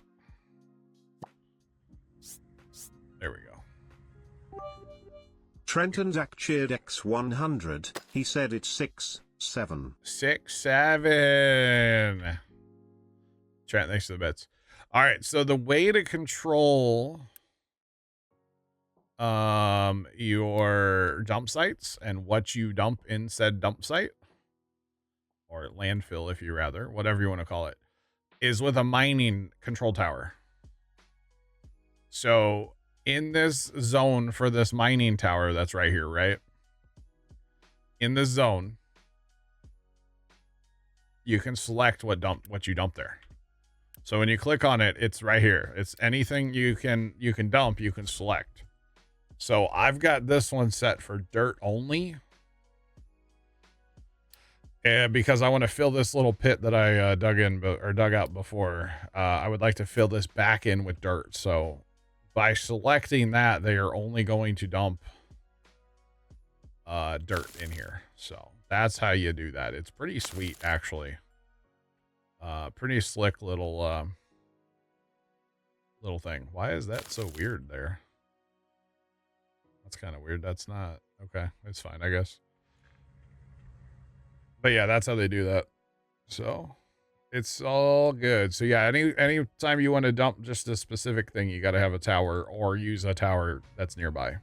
There we go. Trenton Zach cheered X100. He said it's 6, 7. 6, 7. Trent, thanks for the bets. All right. So the way to control your dump sites and what you dump in said dump site, or landfill if you rather, whatever you want to call it, is with a mining control tower. So in this zone for this mining tower that's right here, right? In this zone, you can select what you dump there. So when you click on it, it's right here. It's anything you can dump, you can select. So I've got this one set for dirt only. And because I want to fill this little pit that I dug out before, I would like to fill this back in with dirt. So by selecting that, they are only going to dump dirt in here. So that's how you do that. It's pretty sweet, actually. Pretty slick little thing. Why is that so weird there? That's kind of weird. That's not okay. It's fine, I guess. But yeah, that's how they do that. So it's all good. So yeah, any time you want to dump just a specific thing, you got to have a tower or use a tower that's nearby.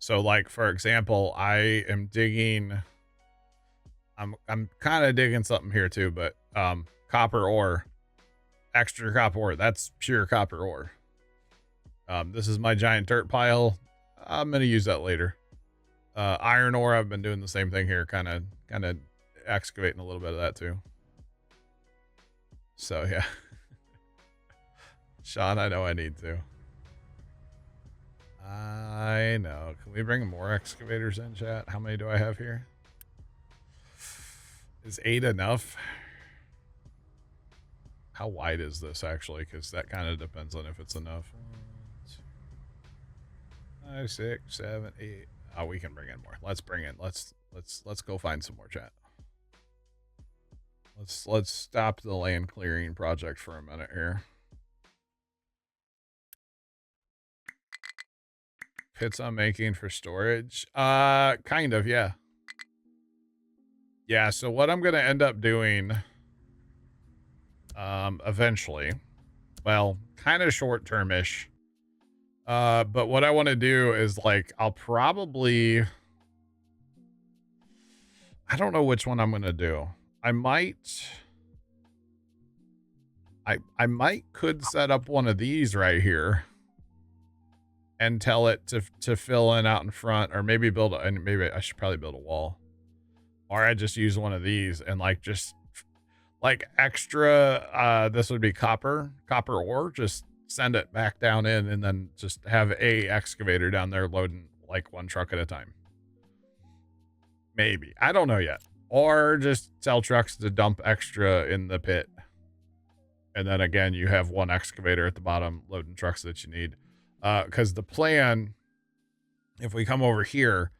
So like, for example, I am digging, I'm kind of digging something here too, but copper ore, extra copper ore, that's pure copper ore. This is my giant dirt pile. I'm going to use that later. Iron ore, I've been doing the same thing here, kind of excavating a little bit of that too. So yeah. Sean, I know I need to. I know. Can we bring more excavators in, chat? How many do I have here? Is 8 enough? How wide is this actually? Because that kind of depends on if it's enough. 1, 2, 5, 6, 7, 8. Oh, we can bring in more. Let's bring in. Let's go find some more, chat. Let's stop the land clearing project for a minute here. Pits I'm making for storage. Kind of, yeah. Yeah, so what I'm gonna end up doing eventually, well, kind of short-term-ish. But what I want to do is like I'll probably, I don't know which one I'm gonna do. I might could set up one of these right here and tell it to fill in out in front, or maybe maybe I should probably build a wall, or I just use one of these and like just like extra. This would be copper ore, just send it back down in, and then just have a excavator down there loading like one truck at a time. Maybe. I don't know yet. Or just tell trucks to dump extra in the pit. And then again, you have one excavator at the bottom loading trucks that you need. Because the plan, if we come over here,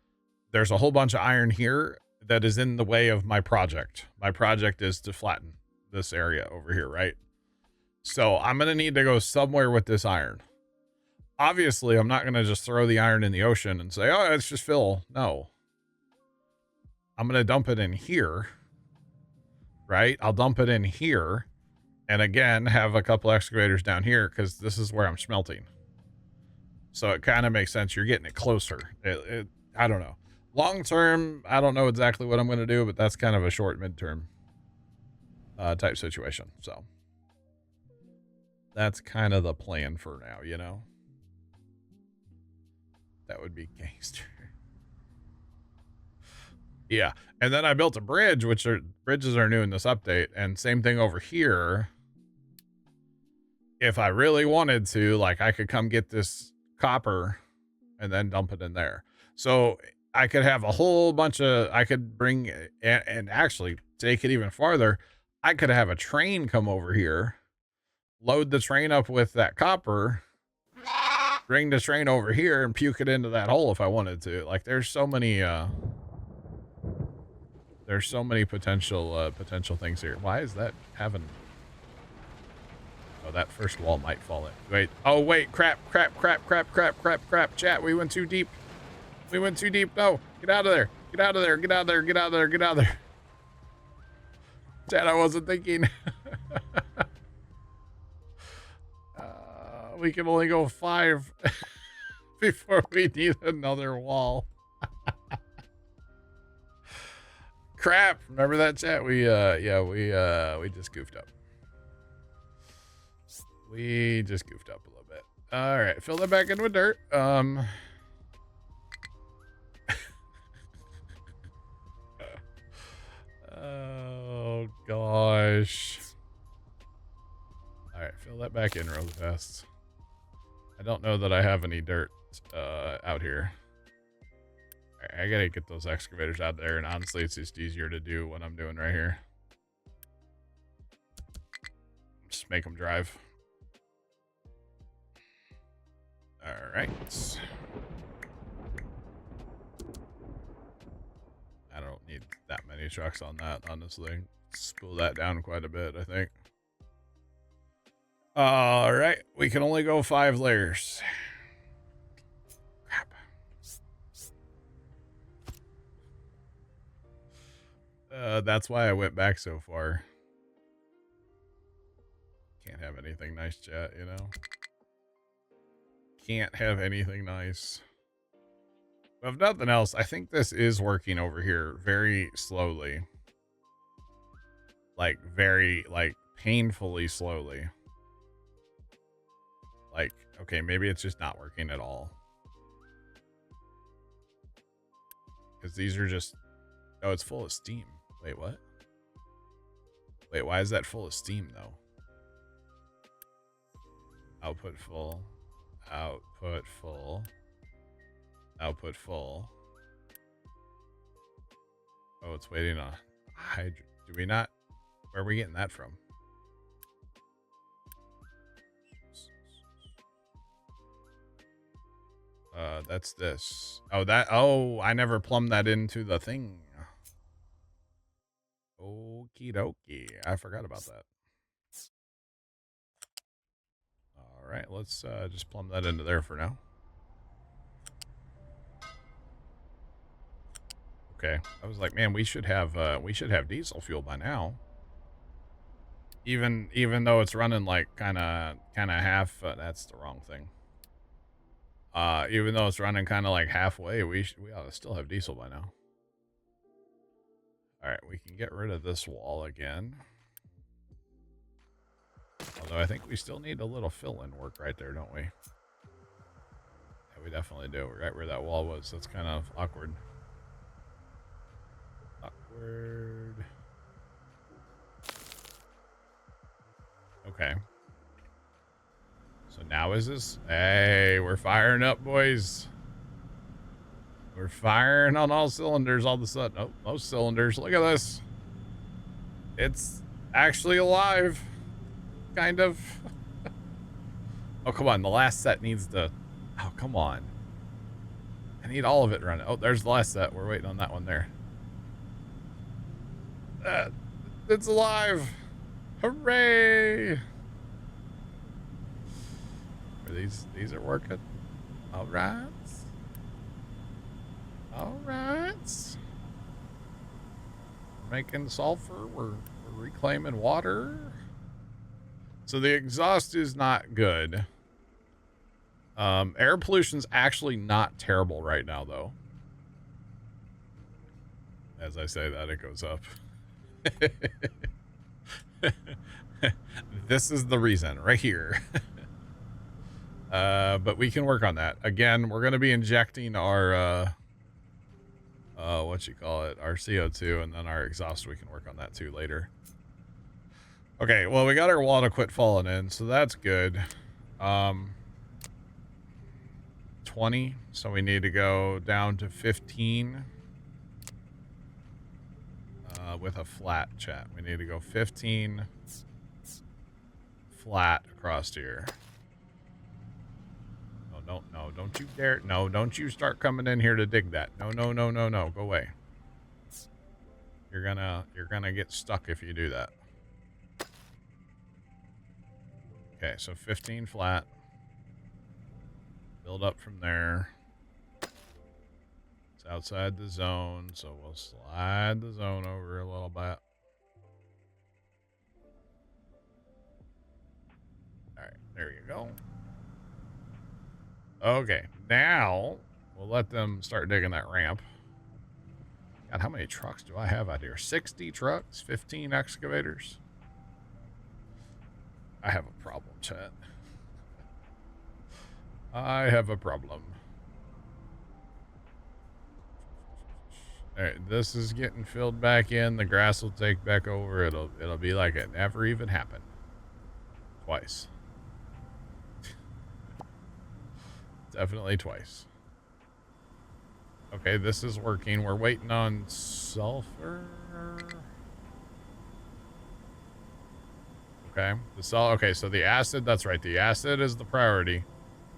there's a whole bunch of iron here that is in the way of my project. My project is to flatten this area over here, right? So I'm going to need to go somewhere with this iron. Obviously, I'm not going to just throw the iron in the ocean and say, oh, it's just fill. No. I'm going to dump it in here, right? I'll dump it in here. And again, have a couple excavators down here because this is where I'm smelting. So it kind of makes sense. You're getting it closer. I don't know. Long term, I don't know exactly what I'm going to do, but that's kind of a short midterm type situation. So that's kind of the plan for now, you know? That would be gangster. Yeah. And then I built a bridge, which bridges are new in this update. And same thing over here. If I really wanted to, like, I could come get this copper and then dump it in there. So I could have a whole bunch of, I could bring, and actually take it even farther. I could have a train come over here, load the train up with that copper, bring the train over here and puke it into that hole if I wanted to. Like, there's so many potential things here. Why is that having... Oh, that first wall might fall in. Wait. Oh, wait. Crap. Chat, we went too deep. No. Get out of there. Get out of there. Chat, I wasn't thinking. We can only go 5 before we need another wall. Crap. Remember that, chat? We just goofed up. We just goofed up a little bit. All right, fill that back in with dirt. Oh gosh. All right, fill that back in real fast. I don't know that I have any dirt out here. All right, I gotta get those excavators out there, and honestly, it's just easier to do what I'm doing right here. Just make them drive. All right. I don't need that many trucks on that, honestly. Spool that down quite a bit, I think. All right. We can only go 5 layers. Crap. That's why I went back so far. Can't have anything nice, chat, you know? Can't have anything nice. But if nothing else, I think this is working over here very slowly. Like, very, like, painfully slowly. Like, okay, maybe it's just not working at all. Because these are just... Oh, it's full of steam. Wait, what? Wait, why is that full of steam, though? Output full. Output full. Output full. Oh, it's waiting on hydro. Do we not? Where are we getting that from? That's this. Oh, that. Oh, I never plumbed that into the thing. Okie dokie. I forgot about that. All right, let's just plumb that into there for now. Okay, I was like, man, we should have diesel fuel by now. Even though it's running like kind of half. That's the wrong thing. Even though it's running kind of like halfway, we ought to still have diesel by now. All right, we can get rid of this wall again. Although I think we still need a little fill-in work right there, don't we? Yeah, we definitely do. Right where that wall was. That's kind of awkward. Awkward. Okay. So now is this? Hey, we're firing up, boys. We're firing on all cylinders all of a sudden. Oh, most cylinders. Look at this. It's actually alive. Kind of. Oh, come on. The last set needs to... Oh, come on. I need all of it running. Oh, there's the last set. We're waiting on that one there. It's alive. Hooray. These are working. All right. All right. Making sulfur. We're reclaiming water. So the exhaust is not good. Air pollution's actually not terrible right now, though. As I say that, it goes up. This is the reason right here. But we can work on that. Again, we're going to be injecting our, what you call it, our CO2, and then our exhaust. We can work on that too later. Okay, well, we got our wall to quit falling in, so that's good. 20, so we need to go down to 15 with a flat chat. We need to go 15 flat across here. No, don't you dare. No, don't you start coming in here to dig that. No, go away. You're gonna get stuck if you do that. Okay, so 15 flat. Build up from there. It's outside the zone, so we'll slide the zone over a little bit. Alright, there you go. Okay, now we'll let them start digging that ramp. God, how many trucks do I have out here? 60 trucks, 15 excavators. I have a problem, chat. I have a problem. All right, this is getting filled back in. The grass will take back over. It'll be like it never even happened. Twice. Definitely twice. Okay, this is working. We're waiting on sulfur. Okay. Okay, so the acid, that's right. The acid is the priority.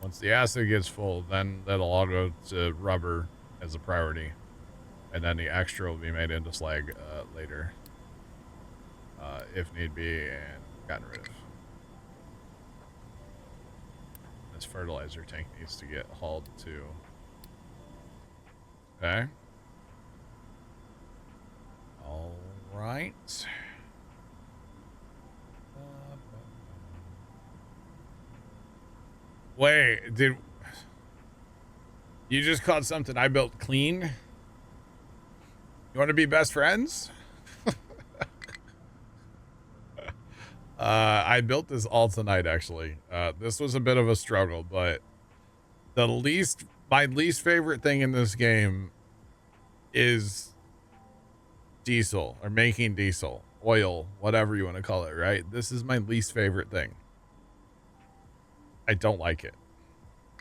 Once the acid gets full, then that'll all go to rubber as a priority. And then the extra will be made into slag later. If need be, and gotten rid of. This fertilizer tank needs to get hauled too. Okay. All right. Wait, did you just caught something I built clean? You want to be best friends? I built this all tonight, actually. This was a bit of a struggle, but my least favorite thing in this game is diesel, or making diesel, oil, whatever you want to call it, right? This is my least favorite thing. I don't like it,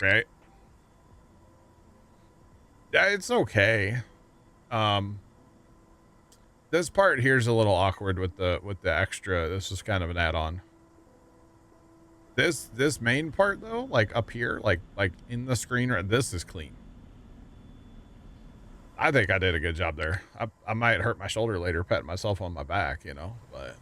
right? Yeah, it's okay. This part here's a little awkward with the extra. This is kind of an add-on. This main part though, like up here, like in the screen, this is clean. I think I did a good job there. I might hurt my shoulder later patting myself on my back, you know, but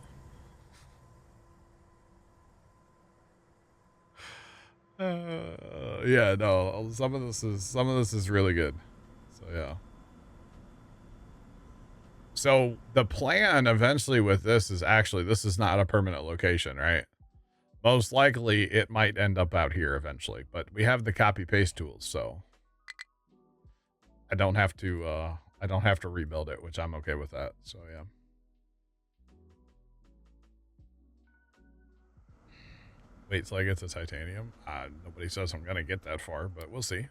yeah, no, some of this is really good. So yeah. So the plan eventually with this is actually, this is not a permanent location, right? Most likely it might end up out here eventually, but we have the copy paste tools, so I don't have to rebuild it, which I'm okay with that. So yeah. Wait till I get to titanium. Nobody says I'm gonna get that far, but we'll see.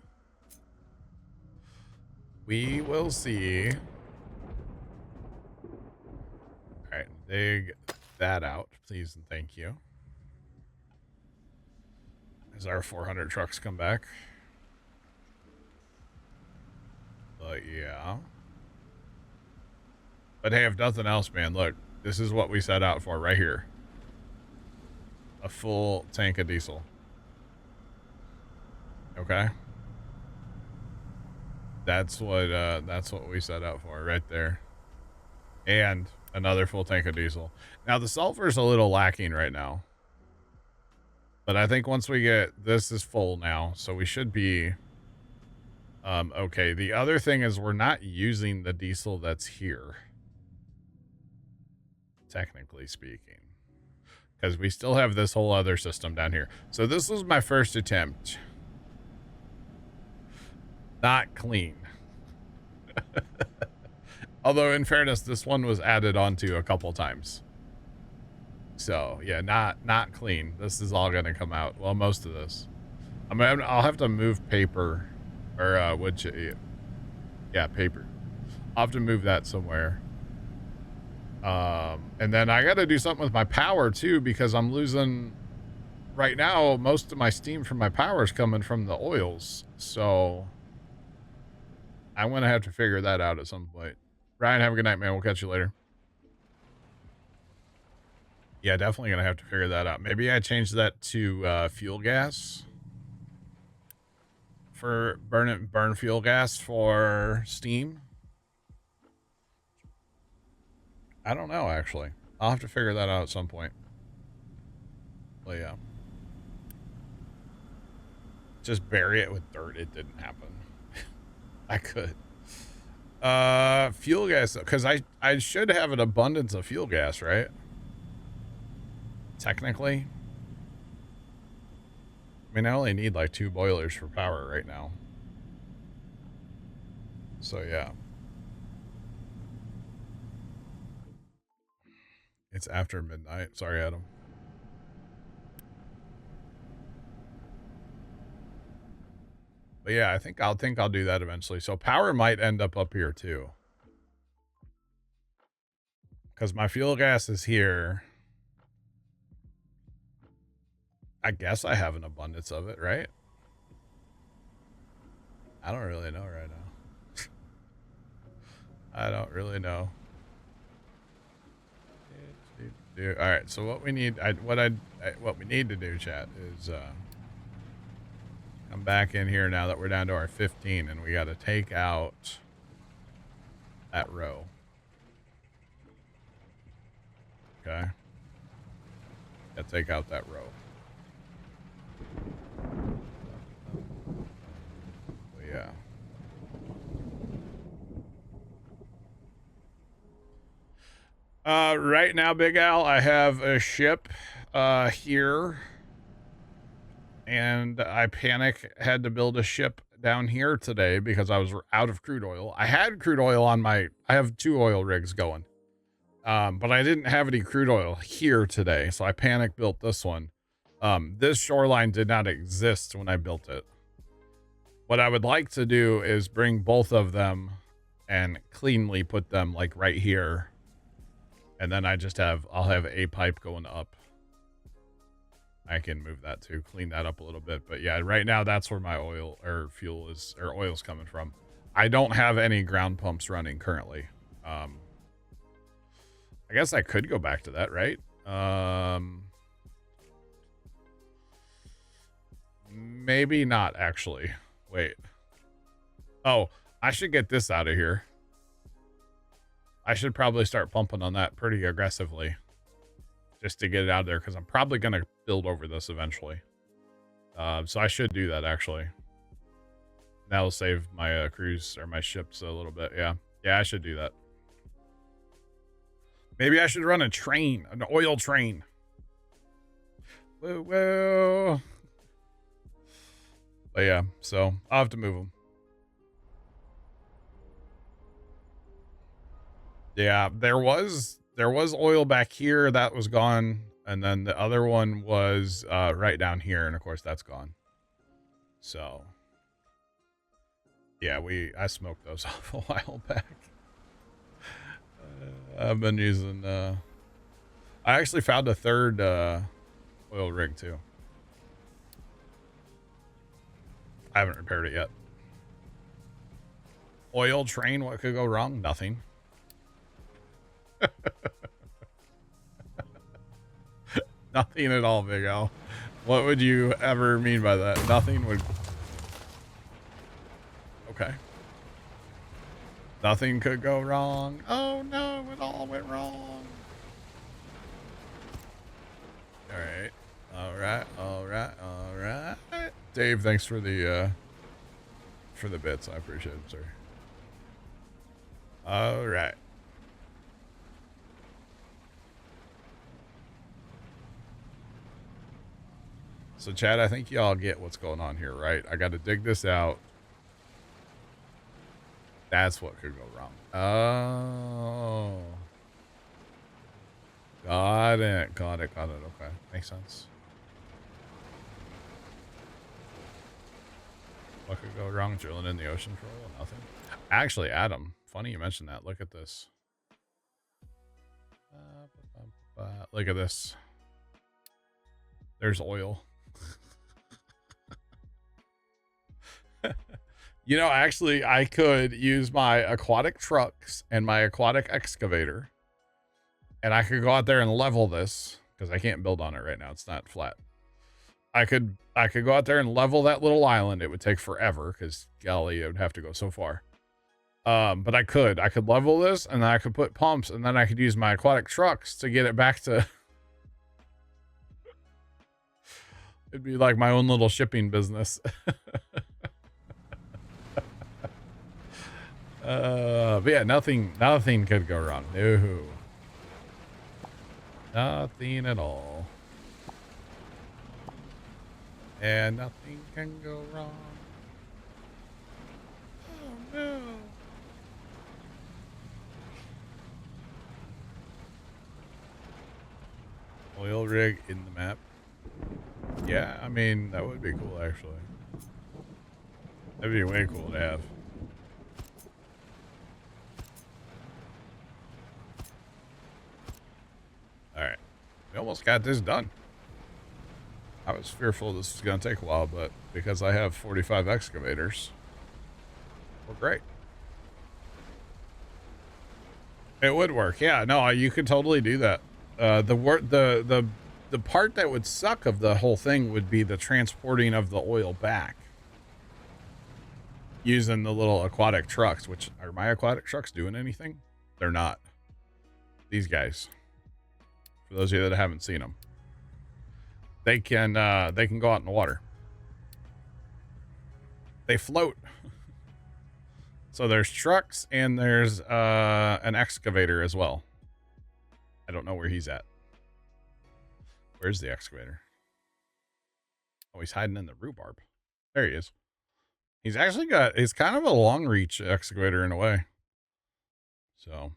We will see. All right, dig that out, please and thank you. as our 400 trucks come back. But yeah. But hey, if nothing else, man, look, this is what we set out for right here. A full tank of diesel. Okay. That's what we set out for right there. And another full tank of diesel. Now the sulfur's a little lacking right now. But I think once we get this is full now, so we should be okay. The other thing is we're not using the diesel that's here. Technically speaking. Because we still have this whole other system down here. So this was my first attempt. Not clean. Although in fairness, this one was added onto a couple times. So yeah, not clean. This is all gonna come out. Well, most of this. I'll have to move paper or wood chip. Yeah, paper. I'll have to move that somewhere. And then I got to do something with my power too, because I'm losing right now. Most of my steam from my power is coming from the oils. So I'm going to have to figure that out at some point. Ryan, have a good night, man. We'll catch you later. Yeah, definitely going to have to figure that out. Maybe I change that to fuel gas for burn fuel gas for steam. I don't know, actually. I'll have to figure that out at some point. Well, yeah. Just bury it with dirt. It didn't happen. I could. Fuel gas, because I should have an abundance of fuel gas, right? Technically. I mean, I only need like 2 boilers for power right now. So, yeah. It's after midnight. Sorry, Adam. But yeah, I think I'll do that eventually. So power might end up here too. Because my fuel gas is here. I guess I have an abundance of it, right? I don't really know right now. I don't really know. All right, so what we need, what we need to do, chat, is come back in here now that we're down to our 15, and we got to take out that row. Okay. Got to take out that row. But yeah. Right now, Big Al, I have a ship here, and I had to build a ship down here today because I was out of crude oil. I had crude oil on I have 2 oil rigs going, but I didn't have any crude oil here today, so I panic built this one. This shoreline did not exist when I built it. What I would like to do is bring both of them and cleanly put them like right here. And then I'll have a pipe going up. I can move that too, clean that up a little bit. But yeah, right now that's where my oil or fuel is, or oil's coming from. I don't have any ground pumps running currently. I guess I could go back to that, right? Maybe not actually. Wait. Oh, I should get this out of here. I should probably start pumping on that pretty aggressively just to get it out of there, because I'm probably going to build over this eventually. So I should do that, actually. That'll save my cruise or my ships a little bit. Yeah. Yeah, I should do that. Maybe I should run a train, an oil train. Whoa, whoa. But yeah, so I'll have to move them. Yeah, there was oil back here that was gone, and then the other one was right down here, and of course that's gone. So yeah, I smoked those off a while back. I've been using I actually found a third oil rig too. I haven't repaired it yet. Oil train, what could go wrong? Nothing. Nothing at all, Big Al. What would you ever mean by that? Nothing would... Okay. Nothing could go wrong. Oh no, it all went wrong. Alright. Alright, alright, alright. Dave, thanks for the bits. I appreciate it, sir. Alright. So, Chad, I think y'all get what's going on here, right? I got to dig this out. That's what could go wrong. Oh. Got it. Got it. Got it. Okay. Makes sense. What could go wrong? Drilling in the ocean for oil? Nothing. Actually, Adam, funny you mentioned that. Look at this. Look at this. There's oil. You know, actually, I could use my aquatic trucks and my aquatic excavator, and I could go out there and level this because I can't build on it right now. It's not flat. I could go out there and level that little island. It would take forever because golly, it would have to go so far. But I could level this, and then I could put pumps, and then I could use my aquatic trucks to get it back to. It'd be like my own little shipping business. But yeah, nothing could go wrong. No. Nothing at all. And nothing can go wrong. Oh no. Oil rig in the map. Yeah, I mean, that would be cool, actually. That'd be way cool to have. Alright. We almost got this done. I was fearful this was going to take a while, but because I have 45 excavators, we're great. It would work. Yeah, no, you could totally do that. The part that would suck of the whole thing would be the transporting of the oil back using the little aquatic trucks, which are my aquatic trucks doing anything? They're not. These guys, for those of you that haven't seen them, they can go out in the water. They float. So there's trucks and there's an excavator as well. I don't know where he's at. Where's the excavator? Oh, he's hiding in the rhubarb. There he is. He's actually he's kind of a long reach excavator in a way. So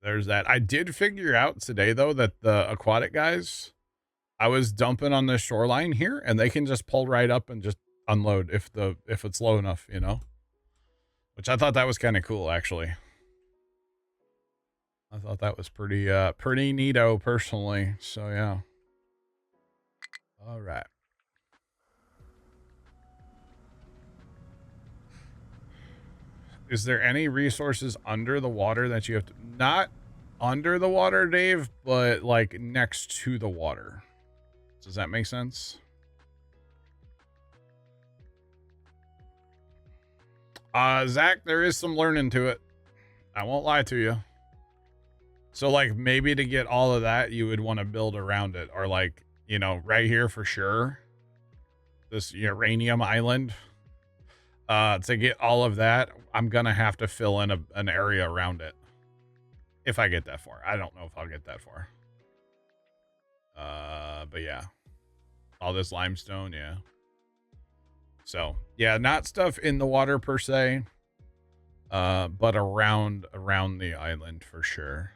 there's that. I did figure out today though that the aquatic guys, I was dumping on the shoreline here and they can just pull right up and just unload if it's low enough, you know, which I thought that was kind of cool actually. I thought that was pretty neato personally. So yeah. All right. Is there any resources under the water that you have to, not under the water, Dave, but like next to the water? Does that make sense? Zach, there is some learning to it. I won't lie to you. So like maybe to get all of that, you would want to build around it, or like, you know, right here for sure. This uranium island. To get all of that, I'm gonna have to fill in an area around it. If I get that far. I don't know if I'll get that far. But yeah. All this limestone, yeah. So yeah, not stuff in the water per se. But around the island for sure.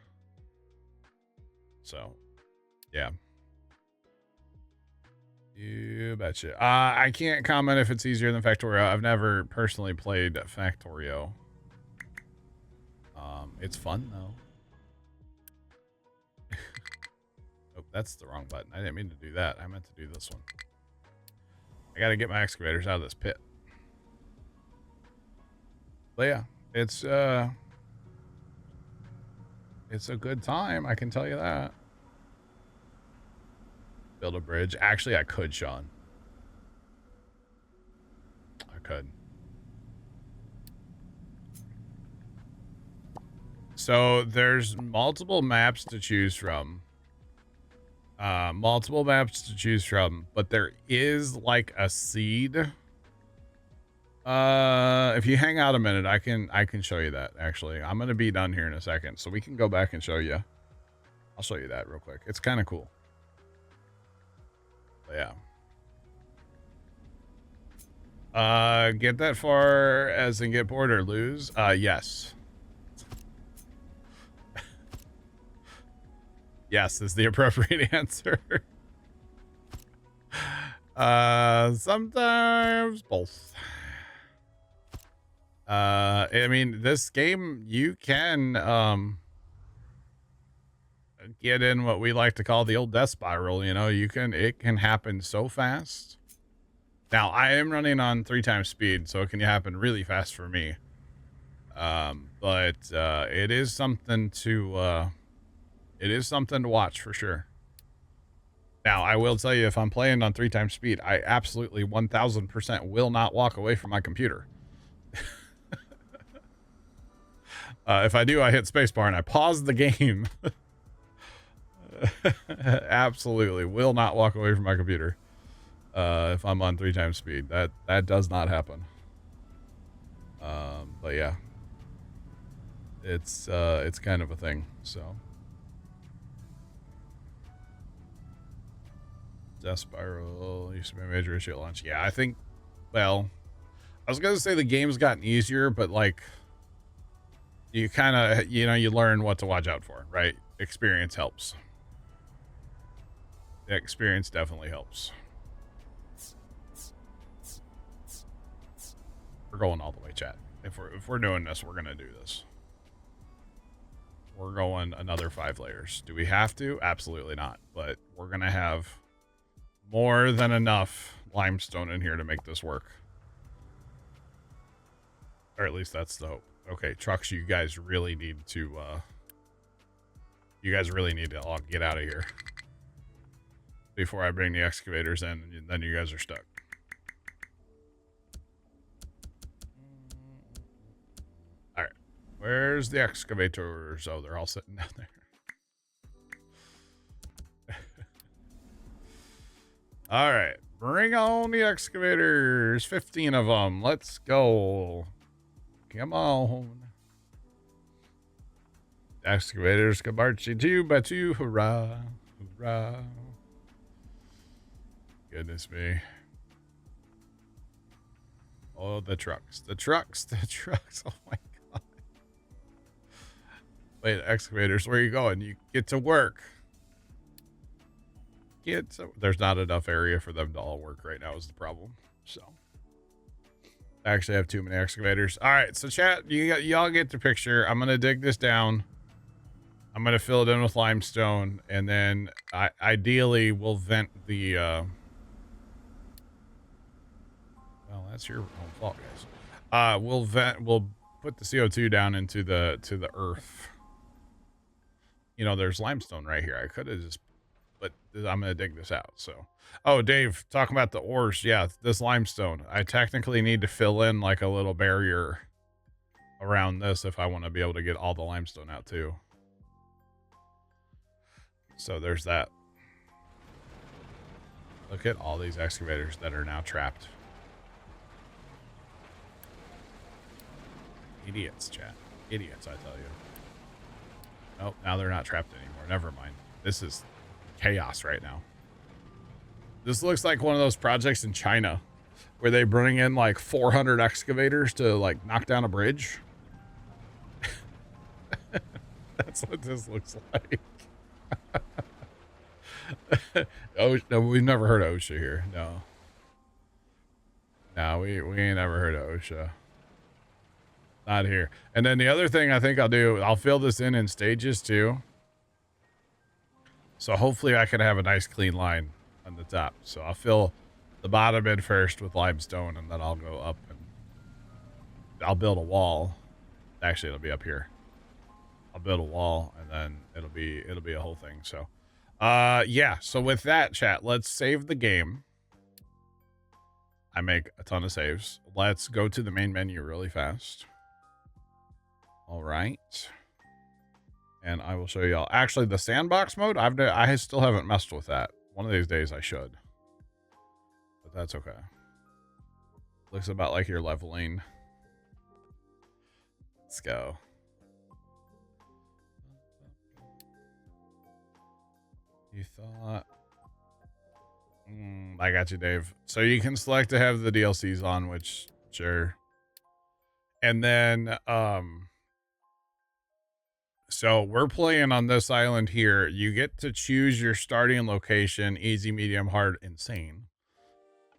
So yeah. You betcha. I can't comment if it's easier than Factorio. I've never personally played Factorio. It's fun though. Oh, that's the wrong button. I didn't mean to do that. I meant to do this one. I gotta get my excavators out of this pit. But yeah, it's a good time, I can tell you that. Build a bridge. Actually, I could, Sean. I could. So there's multiple maps to choose from. But there is like a seed. If you hang out a minute, I can show you that. Actually, I'm gonna be done here in a second, so we can go back and show you. I'll show you that real quick. It's kind of cool. But yeah. Get that far as in get bored or lose? Yes. Yes is the appropriate answer. Sometimes both. I mean, this game, you can, get in what we like to call the old death spiral, you know, it can happen so fast. Now, I am running on 3 times speed, so it can happen really fast for me. But it is something to watch for sure. Now, I will tell you, if I'm playing on 3 times speed, I absolutely 1000% will not walk away from my computer. If I do, I hit spacebar and I pause the game. Absolutely will not walk away from my computer. If I'm on 3 times speed, that does not happen. But yeah, it's kind of a thing. So Death Spiral used to be a major issue at launch. Yeah, I think, well, I was gonna say the game's gotten easier, but like, you kind of, you know, you learn what to watch out for, right? Experience helps. Experience definitely helps. We're going all the way, chat. If we're doing this, we're gonna do this. We're going another 5 layers. Do we have to? Absolutely not. But we're gonna have more than enough limestone in here to make this work. Or at least that's the hope. Okay, trucks, you guys really need to all get out of here before I bring the excavators in, and then you guys are stuck. All right, where's the excavators? Oh, they're all sitting down there. All right, bring on the excavators. 15 of them. Let's go. Come on. Excavators, Kabarchi 2 by 2. Hurrah. Hurrah. Goodness me. Oh, the trucks. The trucks. The trucks. Oh my god. Wait, excavators, where are you going? You get to work. There's not enough area for them to all work right now is the problem. So I actually have too many excavators. All right, so chat, y'all get the picture. I'm gonna dig this down. I'm gonna fill it in with limestone, and then ideally we'll vent the well, that's your own fault, guys. We'll put the CO2 down into the earth. You know, there's limestone right here. I could have just, but I'm gonna dig this out. So, oh, Dave, talking about the ores. Yeah, this limestone. I technically need to fill in like a little barrier around this if I want to be able to get all the limestone out too. So there's that. Look at all these excavators that are now trapped. Idiots, chat. Idiots, I tell you. Nope, now they're not trapped anymore. Never mind. This is chaos right now. This looks like one of those projects in China where they bring in like 400 excavators to like knock down a bridge. That's what this looks like. Oh no, we've never heard of OSHA here. No, we ain't never heard of OSHA. Not here. And then the other thing I think I'll fill this in stages too. So hopefully I can have a nice clean line on the top. So I'll fill the bottom end first with limestone, and then I'll go up and I'll build a wall. Actually, it'll be up here. I'll build a wall, and then it'll be a whole thing. So, yeah. So with that, chat, let's save the game. I make a ton of saves. Let's go to the main menu really fast. All right. And I will show y'all. Actually, the sandbox mode, I still haven't messed with that. One of these days I should. But that's okay. Looks about like you're leveling. Let's go. You thought... I got you, Dave. So you can select to have the DLCs on, which, sure. And then, so we're playing on this island here. You get to choose your starting location, easy, medium, hard, insane.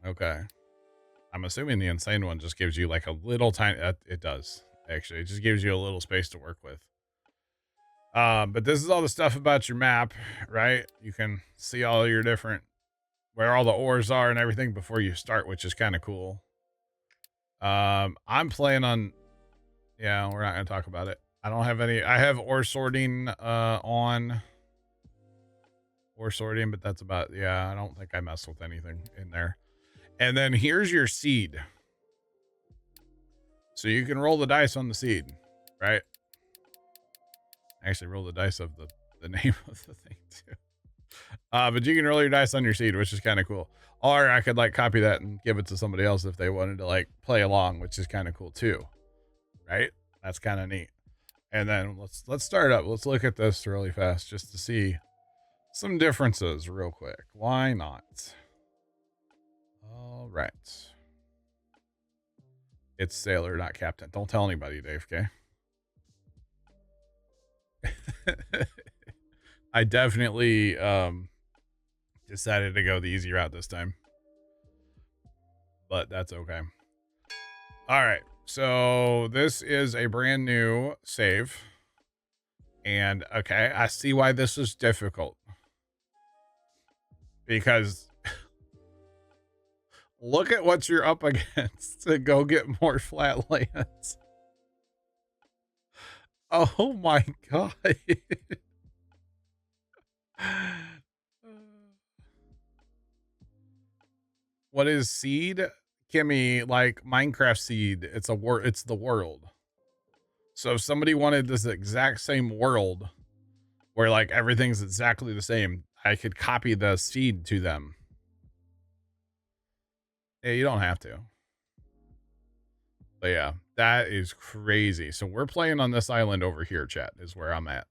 Okay. I'm assuming the insane one just gives you like a little tiny, it does actually. It just gives you a little space to work with. But this is all the stuff about your map, right? You can see all your different, where all the ores are and everything before you start, which is kind of cool. I'm playing on, yeah, we're not going to talk about it. I don't have any, I have ore sorting, on ore sorting, but that's about, yeah, I don't think I mess with anything in there. And then here's your seed. So you can roll the dice on the seed, right? Actually roll the dice of the name of the thing too. But you can roll your dice on your seed, which is kind of cool. Or I could like copy that and give it to somebody else if they wanted to like play along, which is kind of cool too. Right? That's kind of neat. And then let's start up. Let's look at this really fast just to see some differences real quick. Why not? All right. It's sailor, not captain. Don't tell anybody, Dave, okay? I definitely decided to go the easy route this time. But that's okay. All right. So this is a brand new save. And okay, I see why this is difficult. Because look at what you're up against to go get more flatlands. Oh my god. What is seed? Kimmy, like Minecraft seed, it's the world. So if somebody wanted this exact same world where like everything's exactly the same, I could copy the seed to them. Yeah, you don't have to. But yeah, that is crazy. So we're playing on this island over here, chat, is where I'm at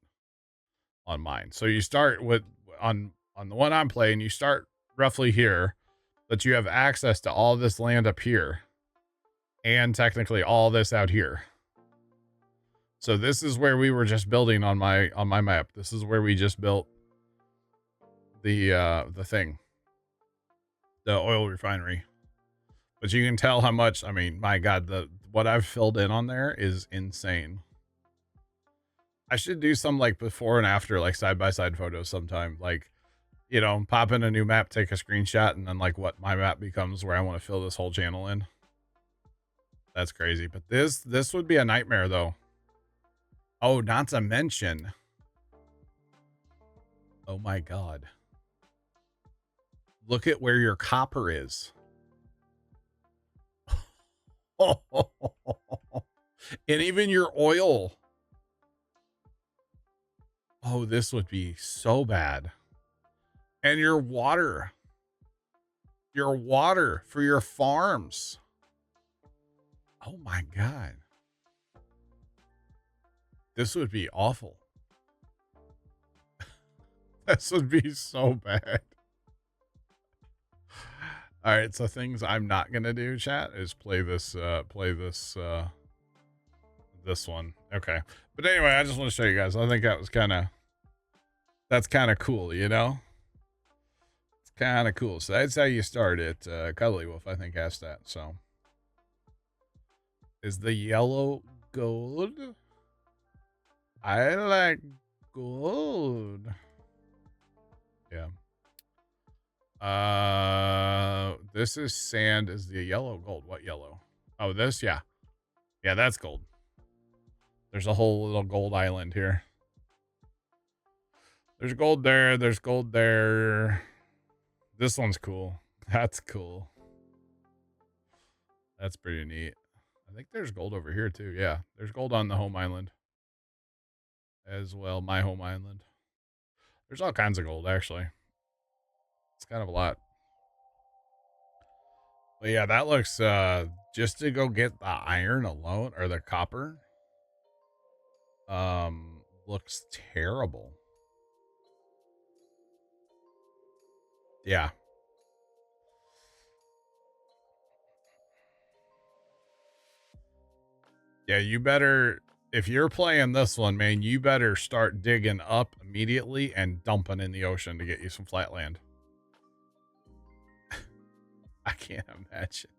on mine. So you start with on the one I'm playing, you start roughly here, but you have access to all this land up here and technically all this out here. So this is where we were just building on my map. This is where we just built the thing, the oil refinery. But you can tell how much, I mean, my god, what I've filled in on there is insane. I should do some like before and after, like side by side photos sometime. Like, you know, pop in a new map, take a screenshot, and then like what my map becomes where I want to fill this whole channel in. That's crazy. But this would be a nightmare though. Oh, not to mention. Oh my god. Look at where your copper is. And even your oil. Oh, this would be so bad. And your water. Your water for your farms. Oh my god. This would be awful. This would be so bad. All right, so things I'm not gonna do, chat, is play this this one. Okay, but anyway, I just want to show you guys. I think that was that's kind of cool, you know. It's kind of cool. So that's how you start it. Cuddly Wolf, I think, asked that. So is the yellow gold? I like gold. Yeah. this is sand. Is the yellow gold? What yellow? Oh, this? Yeah. Yeah, that's gold. There's a whole little gold island here. There's gold there. There's gold there. This one's cool. That's cool. That's pretty neat. I think there's gold over here too. Yeah, there's gold on the home island as well. My home island. There's all kinds of gold, actually. It's kind of a lot. But yeah, that looks, just to go get the iron alone, or the copper, looks terrible. Yeah. Yeah, you better, if you're playing this one, man, you better start digging up immediately and dumping in the ocean to get you some flat land. I can't imagine.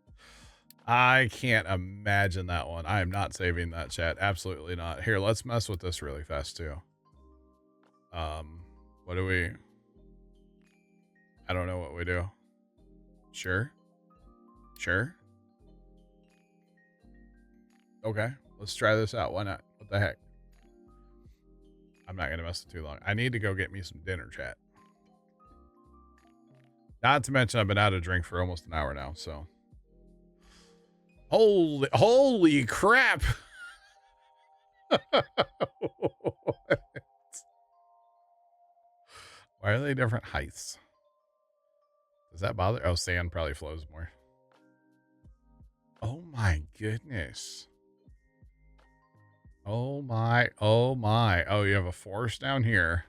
I can't imagine that one. I am not saving that, chat. Absolutely not. Here, let's mess with this really fast too. What do we? I don't know what we do. Sure. Sure. Okay. Let's try this out. Why not? What the heck? I'm not going to mess it too long. I need to go get me some dinner, chat. Not to mention I've been out of drink for almost an hour now, so. Holy crap. Why are they different heights? Does that bother? Oh, sand probably flows more. Oh my goodness. Oh my. Oh my. Oh, you have a forest down here.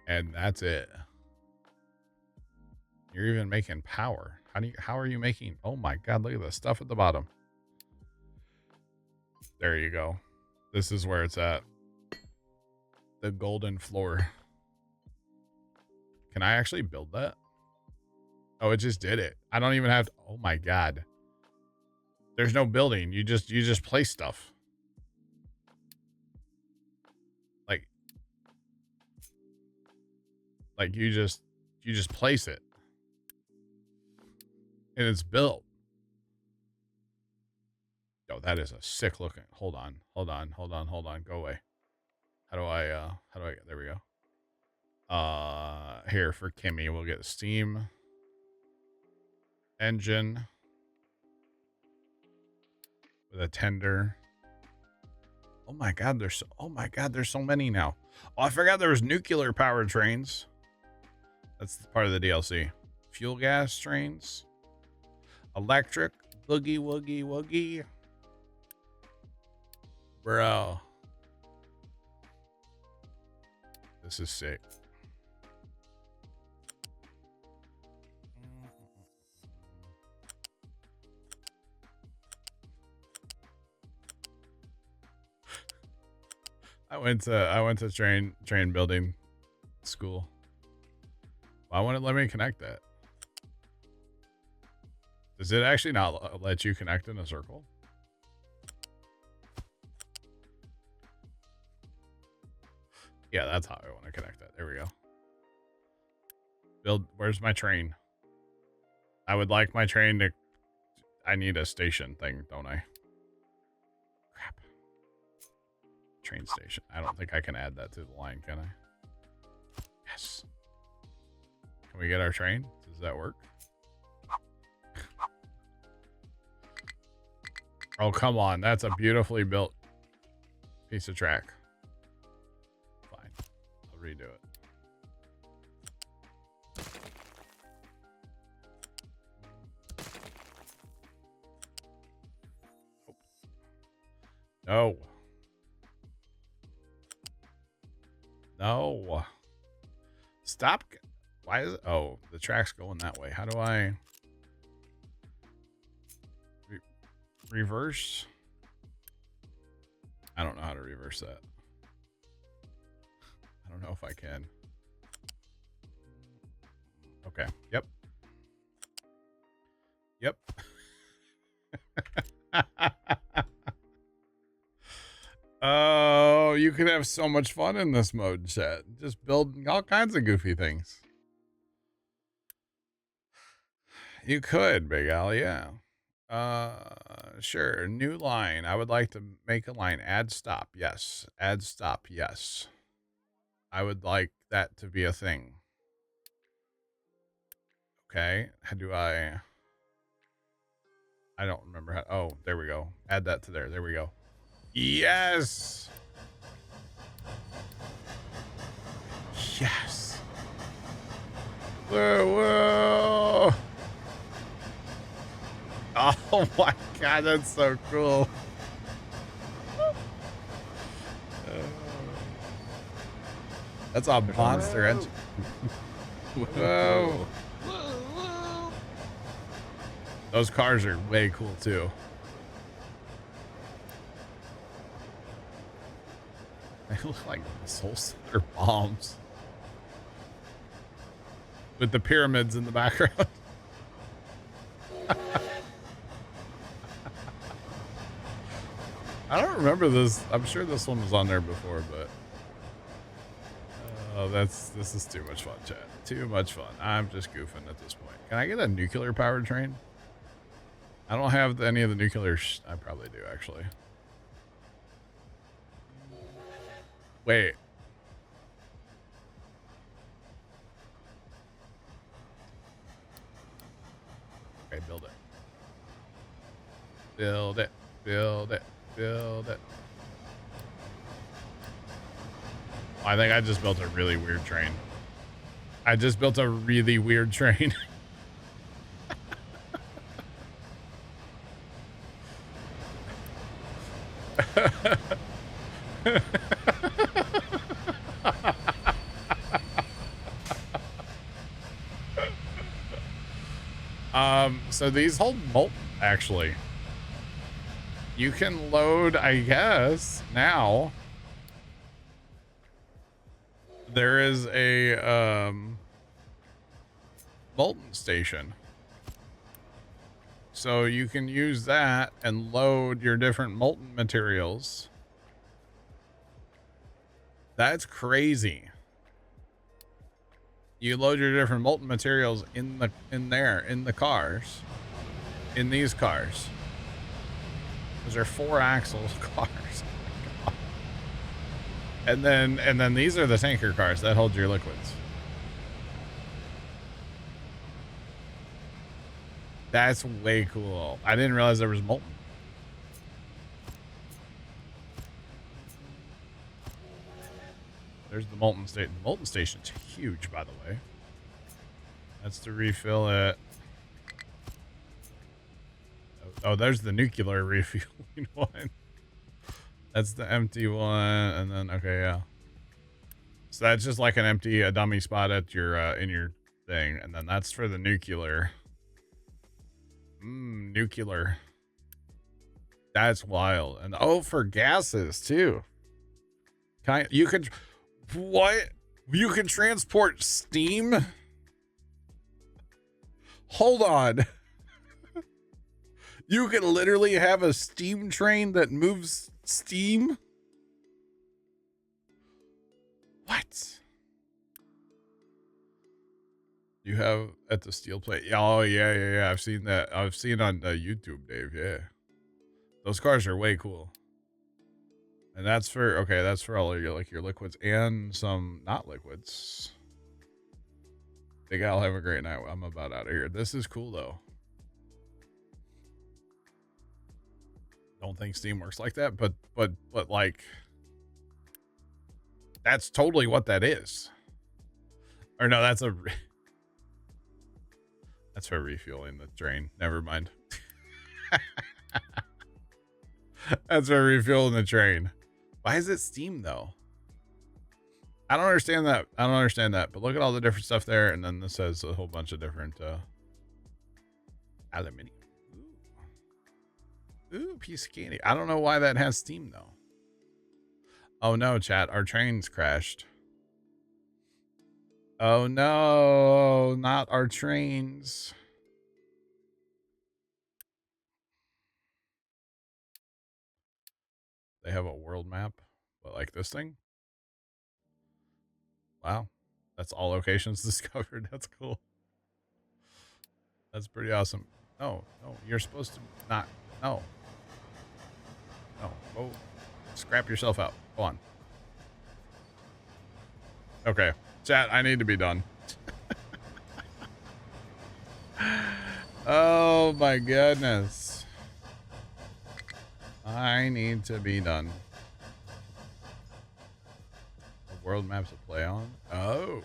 And that's it. You're even making power. How are you making? Oh my God, look at the stuff at the bottom. There you go. This is where it's at. The golden floor. Can I actually build that? Oh, it just did it. I don't even have to. Oh my God. There's no building. You just place stuff. Like you just place it. And it's built. Oh, that is a sick looking. Hold on. Go away. How do I there we go. Here for Kimmy, we'll get a steam engine with a tender. Oh my God, there's so many now. Oh, I forgot there was nuclear powered trains. That's part of the DLC. Fuel gas trains. Electric. Boogie woogie woogie. Bro. This is sick. I went to train building school. Why wouldn't it let me connect that? Does it actually not let you connect in a circle? Yeah, that's how I want to connect that. There we go. Build. Where's my train? I would like my train to. I need a station thing, don't I? Crap. Train station. I don't think I can add that to the line, can I? Yes. Can we get our train? Does that work? Oh, come on. That's a beautifully built piece of track. Fine. I'll redo it. No. No. Stop. Why is it? Oh, the track's going that way. How do I reverse? I don't know how to reverse that. I don't know if I can. Okay. Yep. Yep. Oh, you could have so much fun in this mode, chat. Just building all kinds of goofy things. You could, Big Al, yeah. Sure. New line. I would like to make a line. Add stop. Yes. Add stop. Yes. I would like that to be a thing. Okay. How do I don't remember how. Oh, there we go. Add that to there. There we go. Yes. Yes. Whoa, whoa. Oh my god, that's so cool. That's a monster engine. Whoa. Those cars are way cool too. They look like missiles or bombs. With the pyramids in the background. I don't remember this. I'm sure this one was on there before, but oh, this is too much fun, chat. Too much fun. I'm just goofing at this point. Can I get a nuclear powered train? I don't have any of the nuclear. I probably do actually. Wait. Okay, build it. Build it. Build it. Build it. I think I just built a really weird train. I just built a really weird train. So these hold molten, actually. You can load, I guess, now. There is a, molten station. So you can use that and load your different molten materials. That's crazy. You load your different molten materials in the cars. In these cars. Those are 4-axle cars. And then these are the tanker cars that hold your liquids. That's way cool. I didn't realize there was molten. There's the molten station. The molten station's huge, by the way. That's to refill it. Oh, there's the nuclear refueling one. That's the empty one, and then okay, yeah. So that's just like a dummy spot at your in your thing, and then that's for the nuclear. Nuclear. That's wild. And oh, for gases too. You could what? You can transport steam? Hold on. You can literally have a steam train that moves steam? What? You have at the steel plate? Oh, yeah. I've seen that. I've seen on YouTube, Dave. Yeah. Those cars are way cool. And that's for, okay, that's for all of your, like, your liquids and some not liquids. Big Al, have a great night. I'm about out of here. This is cool, though. Don't think Steam works like that, but like, that's totally what that is. Or no, that's for refueling the train. Never mind. That's for refueling the train. Why is it steam though? I don't understand that. But look at all the different stuff there, and then this has a whole bunch of different aluminium. Ooh, piece of candy. I don't know why that has steam though. Oh no, chat. Our train's crashed. Oh no, not our trains. They have a world map, but like this thing. Wow, that's all locations discovered. That's cool. That's pretty awesome. No, no, you're supposed to not. No, no. Go scrap yourself out. Go on. Okay. Chat, I need to be done. Oh my goodness. I need to be done. The world maps to play on? Oh.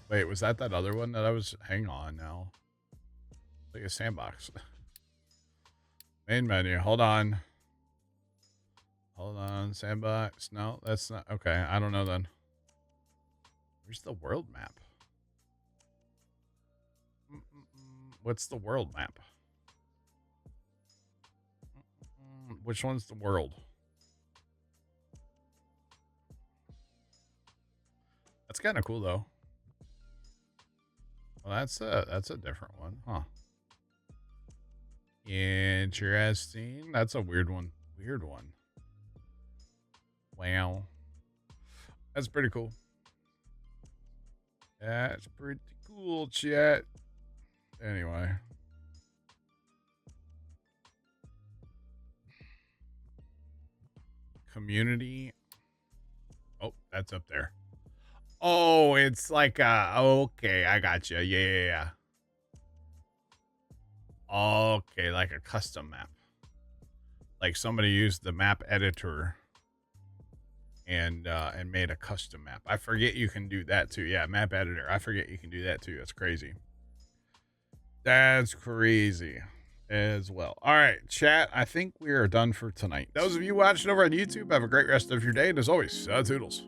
Wait, was that other one that I was... Hang on now. Like a sandbox. Main menu. Hold on. Hold on. Sandbox. No, that's not... Okay, I don't know then. Where's the world map? What's the world map? Which one's the world? That's kind of cool though. Well, that's a different one, huh? Interesting. That's a weird one. Weird one. Wow. That's pretty cool. That's pretty cool, chat. Anyway. Community. Oh, that's up there. Oh, it's like okay, I got you. Yeah. Okay, like a custom map. Like somebody used the map editor and made a custom map. I forget you can do that too. Yeah, map editor. I forget you can do that too. That's crazy. That's crazy as well. All right, chat. I think we are done for tonight. Those of you watching over on YouTube, have a great rest of your day. And as always, toodles.